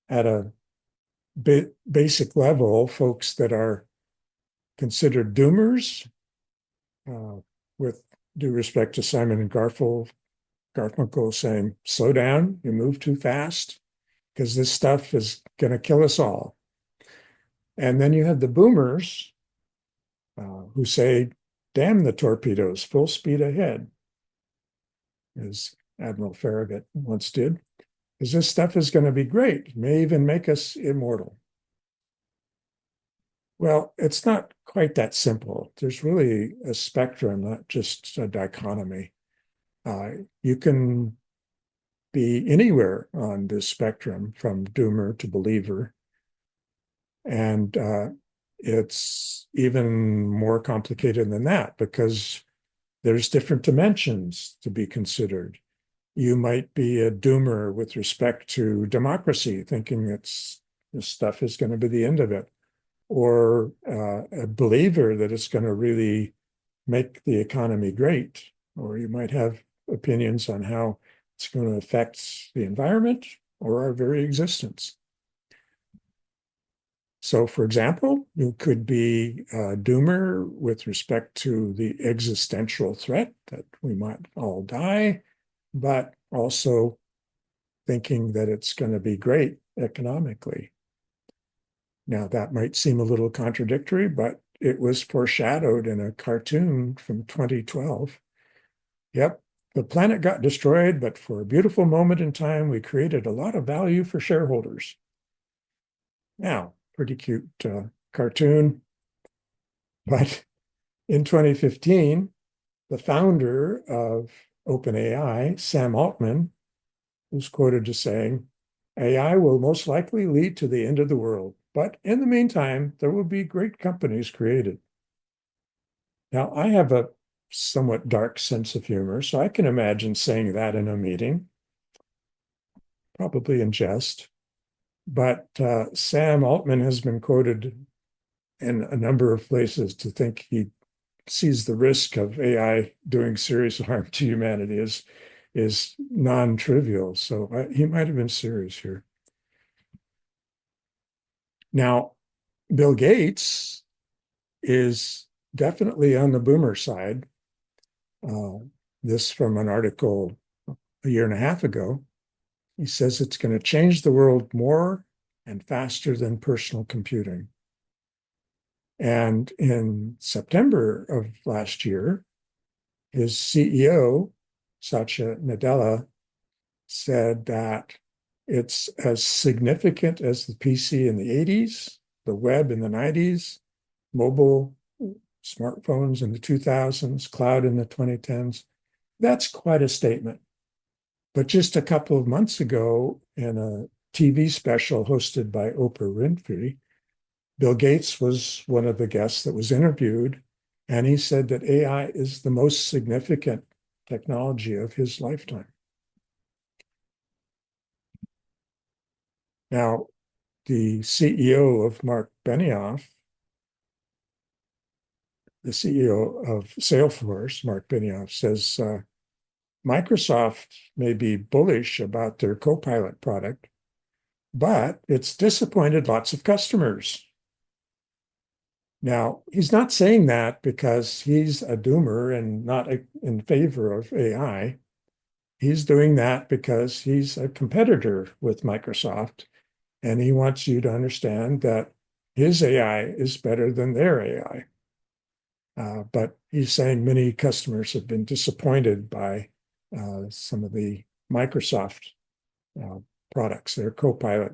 at a basic level folks that are considered doomers, with due respect to Simon and Garfunkel saying, slow down, you move too fast, because this stuff is going to kill us all. And then you have the boomers who say, damn the torpedoes, full speed ahead, as Admiral Farragut once did, because this stuff is going to be great. It may even make us immortal. Well, it's not quite that simple. There's really a spectrum, not just a dichotomy. You can be anywhere on this spectrum from doomer to believer. And it's even more complicated than that because there's different dimensions to be considered. You might be a doomer with respect to democracy, thinking this stuff is going to be the end of it, or a believer that it's going to really make the economy great, or you might have opinions on how it's going to affect the environment or our very existence. So, for example, you could be a doomer with respect to the existential threat that we might all die, but also thinking that it's going to be great economically. Now, that might seem a little contradictory, but it was foreshadowed in a cartoon from 2012. Yep, the planet got destroyed, but for a beautiful moment in time, we created a lot of value for shareholders. Now, pretty cute cartoon. But in 2015, the founder of OpenAI, Sam Altman, was quoted as saying, AI will most likely lead to the end of the world, but in the meantime, there will be great companies created. Now, I have a somewhat dark sense of humor, so I can imagine saying that in a meeting, probably in jest. But Sam Altman has been quoted in a number of places to think he sees the risk of AI doing serious harm to humanity is non-trivial. So he might have been serious here. Now, Bill Gates is definitely on the boomer side. Uh, this from an article a year and a half ago. He says it's going to change the world more and faster than personal computing. And in September of last year, his CEO, Satya Nadella, said that it's as significant as the PC in the 80s, the web in the 90s, mobile smartphones in the 2000s, cloud in the 2010s. That's quite a statement. But just a couple of months ago, in a TV special hosted by Oprah Winfrey, Bill Gates was one of the guests that was interviewed, and he said that AI is the most significant technology of his lifetime. Now, the CEO of Mark Benioff, the CEO of Salesforce, Mark Benioff, says Microsoft may be bullish about their Copilot product, but it's disappointed lots of customers. Now, he's not saying that because he's a doomer and not in favor of AI. He's doing that because he's a competitor with Microsoft, and he wants you to understand that his AI is better than their AI. But he's saying many customers have been disappointed by some of the Microsoft products. Their Copilot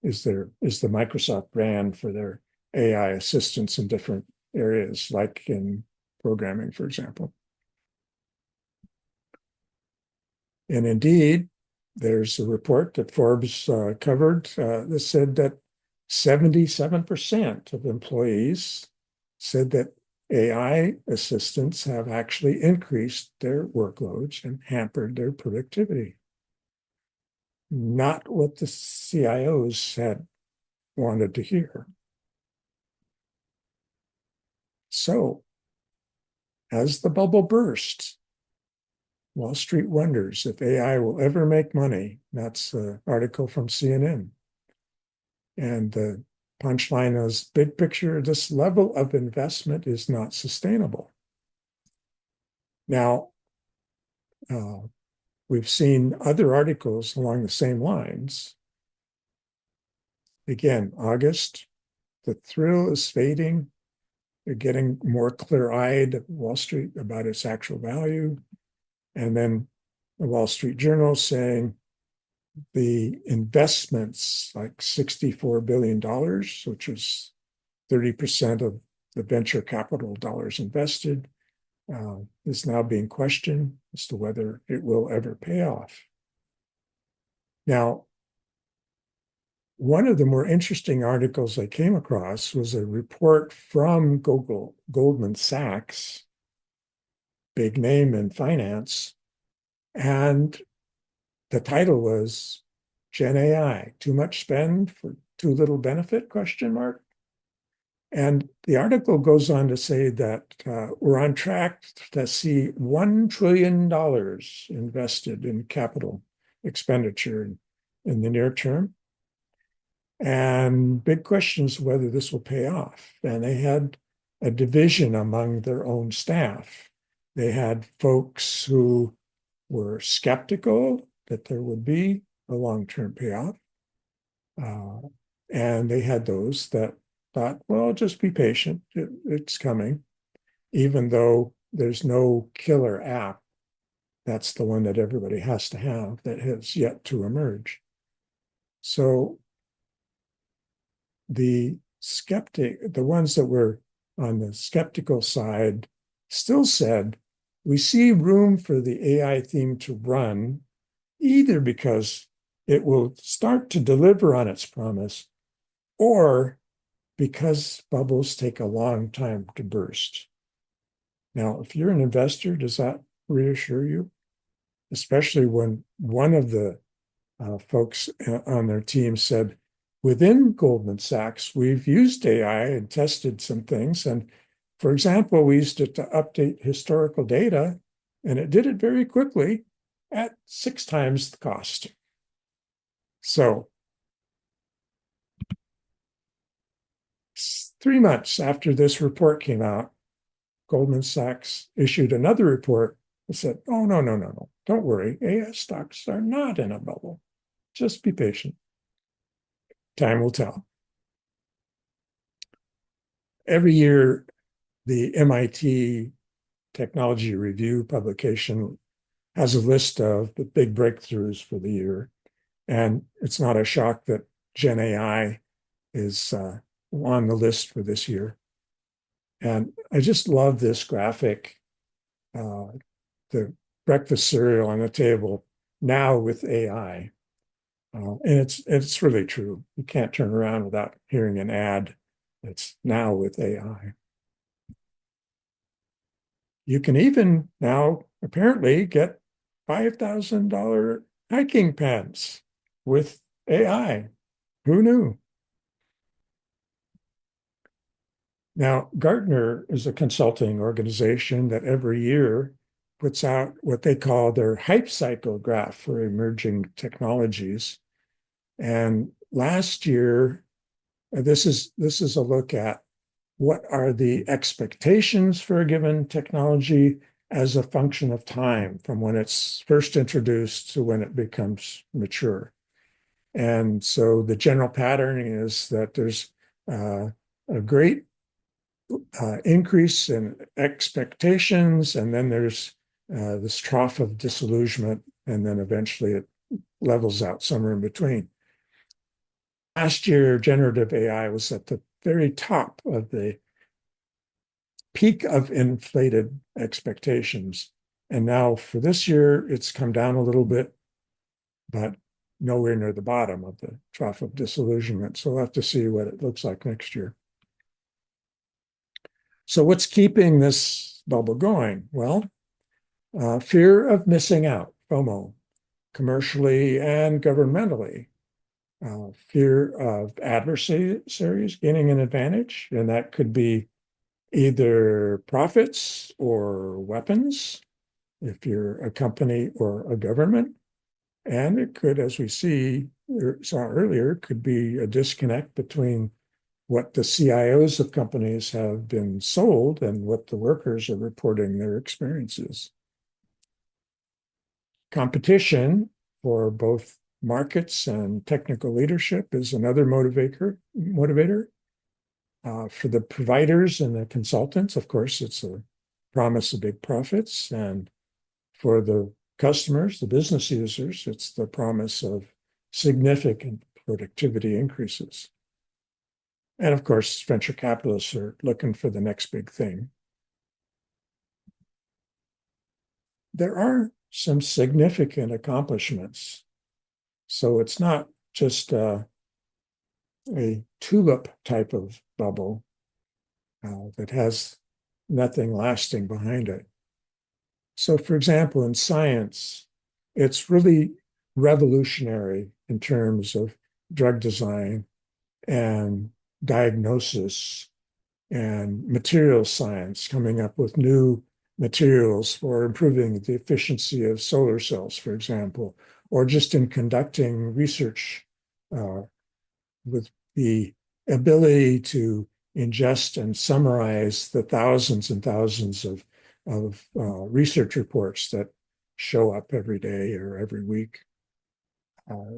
is the Microsoft brand for their AI assistants in different areas, like in programming, for example. And indeed, there's a report that Forbes covered that said that 77% of employees said that AI assistants have actually increased their workloads and hampered their productivity. Not what the CIOs had wanted to hear. So, as the bubble bursts, Wall Street wonders if AI will ever make money. That's an article from CNN. And the punchline is, big picture, this level of investment is not sustainable. Now, we've seen other articles along the same lines. Again, August, the thrill is fading. They're getting more clear-eyed at Wall Street about its actual value. And then the Wall Street Journal saying the investments, like $64 billion, which was 30% of the venture capital dollars invested, is now being questioned as to whether it will ever pay off. Now, one of the more interesting articles I came across was a report from Goldman Sachs, big name in finance, and the title was Gen AI, too much spend for too little benefit, question mark. And the article goes on to say that we're on track to see $1 trillion invested in capital expenditure in the near term. And big questions whether this will pay off. And they had a division among their own staff. They had folks who were skeptical that there would be a long-term payoff. And they had those that thought, well, just be patient. It's coming. Even though there's no killer app, that's the one that everybody has to have that has yet to emerge. So the ones that were on the skeptical side still said, we see room for the AI theme to run, either because it will start to deliver on its promise, or because bubbles take a long time to burst. Now, if you're an investor, does that reassure you? Especially when one of the folks on their team said, within Goldman Sachs, we've used AI and tested some things. And for example, we used it to update historical data, and it did it very quickly at 6 times the cost. So 3 months after this report came out, Goldman Sachs issued another report that said, oh, no. Don't worry. AI stocks are not in a bubble. Just be patient. Time will tell. Every year, the MIT Technology Review publication has a list of the big breakthroughs for the year. And it's not a shock that Gen AI is on the list for this year. And I just love this graphic, the breakfast cereal on the table now with AI. And it's really true. You can't turn around without hearing an ad. It's now with AI. You can even now apparently get $5,000 hiking pants with AI. Who knew? Now, Gartner is a consulting organization that every year puts out what they call their hype cycle graph for emerging technologies. And last year, this is a look at what are the expectations for a given technology as a function of time from when it's first introduced to when it becomes mature. And so the general pattern is that there's a great increase in expectations, and then there's this trough of disillusionment, and then eventually it levels out somewhere in between. Last year, generative AI was at the very top of the peak of inflated expectations. And now for this year, it's come down a little bit, but nowhere near the bottom of the trough of disillusionment. So we'll have to see what it looks like next year. So what's keeping this bubble going? Well, fear of missing out, FOMO, commercially and governmentally. Fear of adversaries gaining an advantage, and that could be either profits or weapons, if you're a company or a government. And it could, as we saw earlier, could be a disconnect between what the CIOs of companies have been sold and what the workers are reporting their experiences. Competition for both markets and technical leadership is another motivator. For the providers and the consultants, of course, it's a promise of big profits. And for the customers, the business users, it's the promise of significant productivity increases. And of course, venture capitalists are looking for the next big thing. There are some significant accomplishments. So it's not just a tulip type of bubble that has nothing lasting behind it. So, for example, in science, it's really revolutionary in terms of drug design and diagnosis and material science, coming up with new materials for improving the efficiency of solar cells, for example, or just in conducting research with the ability to ingest and summarize the thousands and thousands of research reports that show up every day or every week.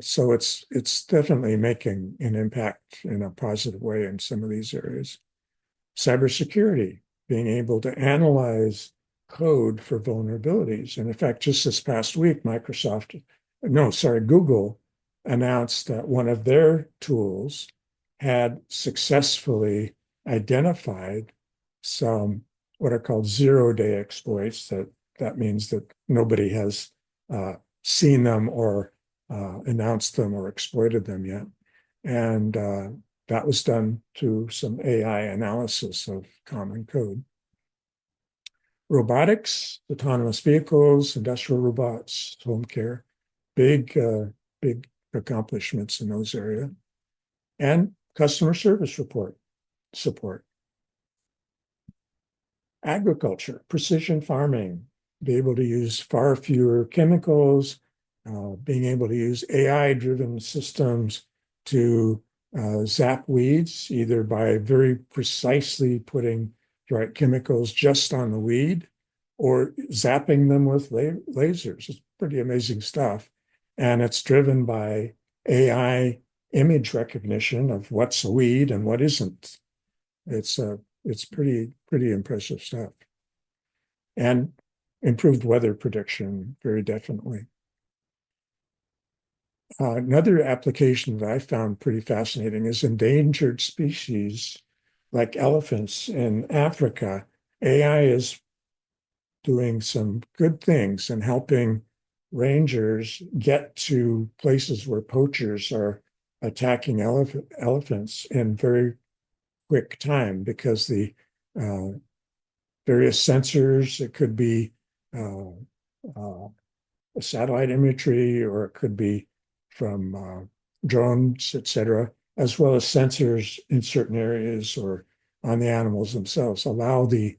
So it's definitely making an impact in a positive way in some of these areas. Cybersecurity, being able to analyze code for vulnerabilities. And in fact, just this past week, Google announced that one of their tools had successfully identified some what are called zero-day exploits. That means that nobody has seen them or announced them or exploited them yet. And that was done through some AI analysis of common code. Robotics, autonomous vehicles, industrial robots, home care, big accomplishments in those areas. And customer service support. Agriculture, precision farming, be able to use far fewer chemicals, being able to use AI-driven systems to zap weeds, either by very precisely putting the right chemicals just on the weed or zapping them with lasers. It's pretty amazing stuff. And it's driven by AI image recognition of what's a weed and what isn't. It's pretty impressive stuff. And improved weather prediction, very definitely. Another application that I found pretty fascinating is endangered species like elephants in Africa. AI is doing some good things and helping rangers get to places where poachers are attacking elephants in very quick time because the various sensors, it could be satellite imagery, or it could be from drones, etc., as well as sensors in certain areas or on the animals themselves, allow the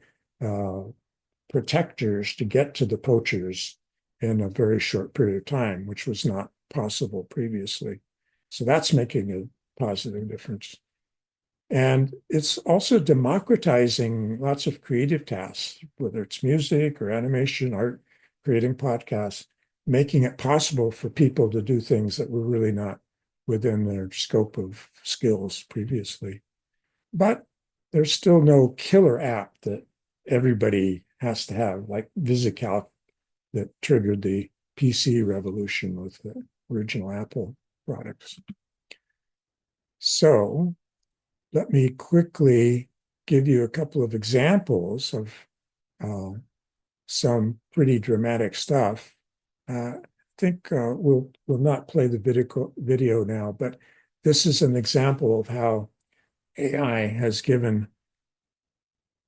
protectors to get to the poachers in a very short period of time, which was not possible previously. So that's making a positive difference. And it's also democratizing lots of creative tasks, whether it's music or animation, art, creating podcasts, making it possible for people to do things that were really not within their scope of skills previously. But there's still no killer app that everybody has to have, like VisiCalc that triggered the PC revolution with the original Apple products. So let me quickly give you a couple of examples of some pretty dramatic stuff. I think we'll not play the video now, but this is an example of how AI has given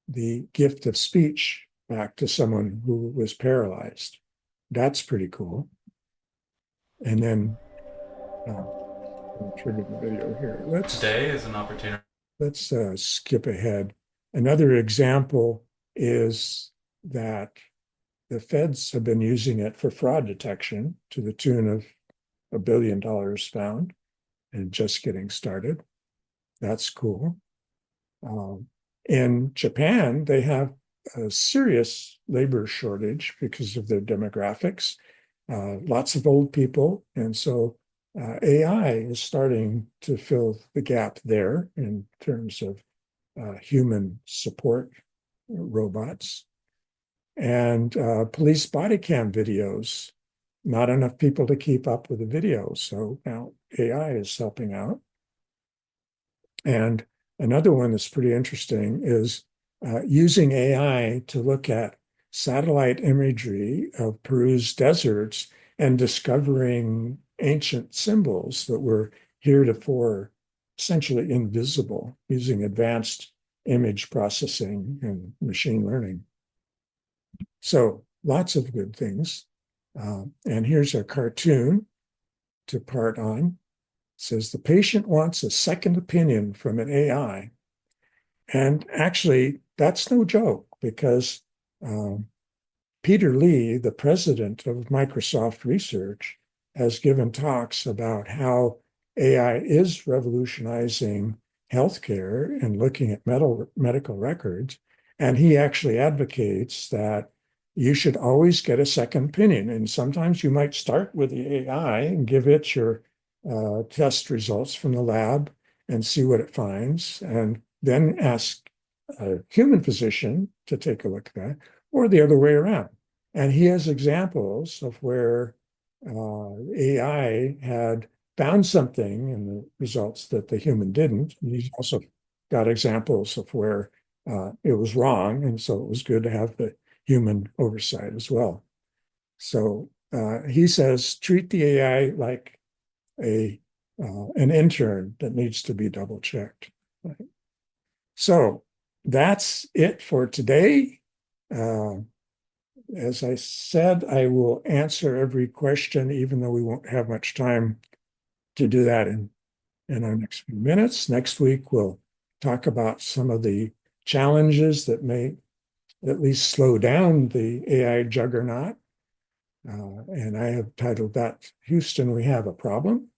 the gift of speech back to someone who was paralyzed. That's pretty cool. And then I'll trigger the video here. Today is an opportunity. Let's skip ahead. Another example is that the feds have been using it for fraud detection to the tune of $1 billion found and just getting started. That's cool. In Japan, they have a serious labor shortage because of their demographics, lots of old people. And so AI is starting to fill the gap there in terms of human support robots. And police body cam videos, not enough people to keep up with the videos. So now AI is helping out. And another one that's pretty interesting is using AI to look at satellite imagery of Peru's deserts and discovering ancient symbols that were heretofore essentially invisible using advanced image processing and machine learning. So lots of good things. And here's a cartoon to part on. It says the patient wants a second opinion from an AI. And actually, that's no joke because Peter Lee, the president of Microsoft Research, has given talks about how AI is revolutionizing healthcare and looking at medical records. And he actually advocates that you should always get a second opinion. And sometimes you might start with the AI and give it your test results from the lab and see what it finds, and then ask a human physician to take a look at that, or the other way around. And he has examples of where AI had found something in the results that the human didn't. And he's also got examples of where it was wrong, and so it was good to have the human oversight as well. So he says treat the AI like a an intern that needs to be double checked. Right? So that's it for today. Uh, as I said, I will answer every question, even though we won't have much time to do that in our next few minutes. Next week, we'll talk about some of the challenges that may at least slow down the AI juggernaut. And I have titled that Houston, We Have a Problem.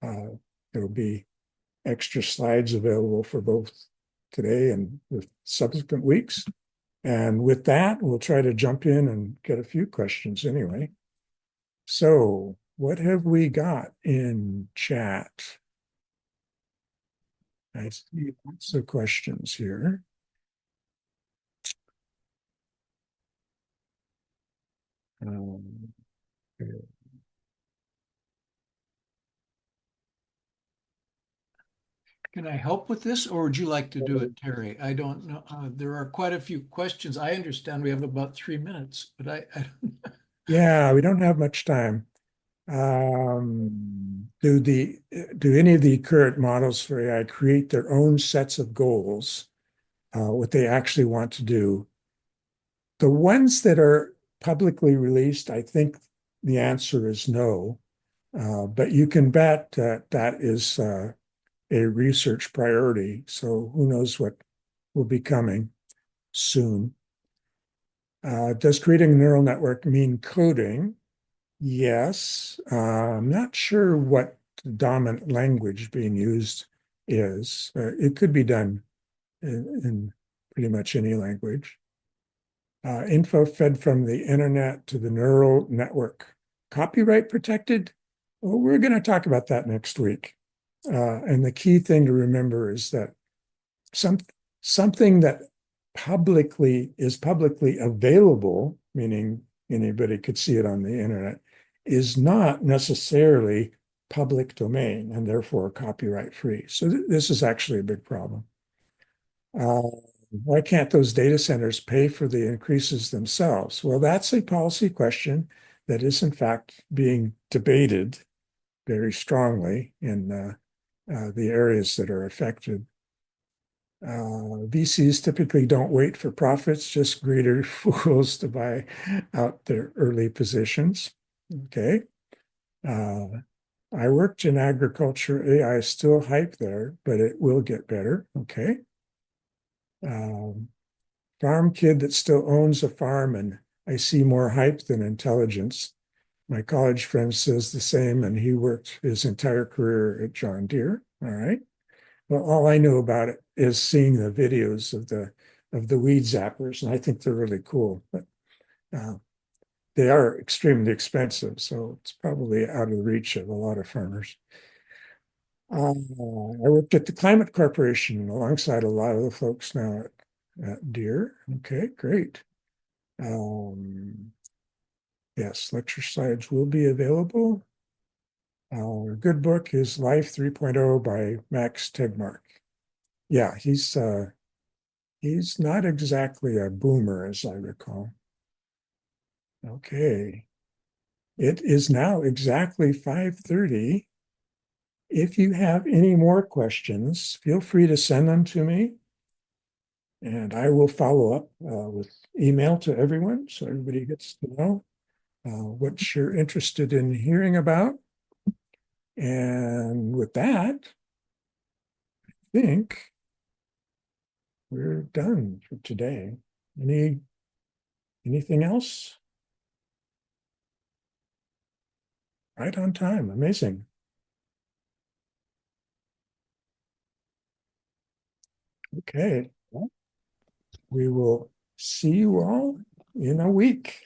There will be extra slides available for both today and the subsequent weeks. And with that, we'll try to jump in and get a few questions anyway. So, what have we got in chat? I see lots of questions here. Um, Can I help with this, or would you like to do it, Terry? I don't know. There are quite a few questions. I understand we have about 3 minutes, but I don't know. yeah, we don't have much time. Do any of the current models for AI create their own sets of goals, what they actually want to do? The ones that are publicly released, I think the answer is no. But you can bet that that is a research priority. So who knows what will be coming soon. Does creating a neural network mean coding? Yes. I'm not sure what the dominant language being used is. It could be done in pretty much any language. Info fed from the internet to the neural network. Copyright protected? Well, we're going to talk about that next week. And the key thing to remember is that some something that publicly available, meaning anybody could see it on the internet, is not necessarily public domain and therefore copyright free. So this is actually a big problem. Uh, why can't those data centers pay for the increases themselves? Well, that's a policy question that is in fact being debated very strongly in the areas that are affected. VCs typically don't wait for profits, just greater fools to buy out their early positions. Okay. Uh, I worked in agriculture. AI is still hype there, but it will get better. Okay. Um, Farm kid that still owns a farm, and I see more hype than intelligence. My college friend says the same, and he worked his entire career at John Deere. All right. Well, all I know about it is seeing the videos of the weed zappers, and I think they're really cool. But uh, they are extremely expensive, so it's probably out of the reach of a lot of farmers. I worked at the Climate Corporation alongside a lot of the folks now at Deere. Okay, great. Um, yes, lecture slides will be available. A good book is Life 3.0 by Max Tegmark. Yeah, he's not exactly a boomer, as I recall. Okay. It is now exactly 5:30. If you have any more questions, feel free to send them to me, and I will follow up with email to everyone so everybody gets to know what you're interested in hearing about. And with that, I think we're done for today. Anything else? Right on time. Amazing. Okay. Well, we will see you all in a week.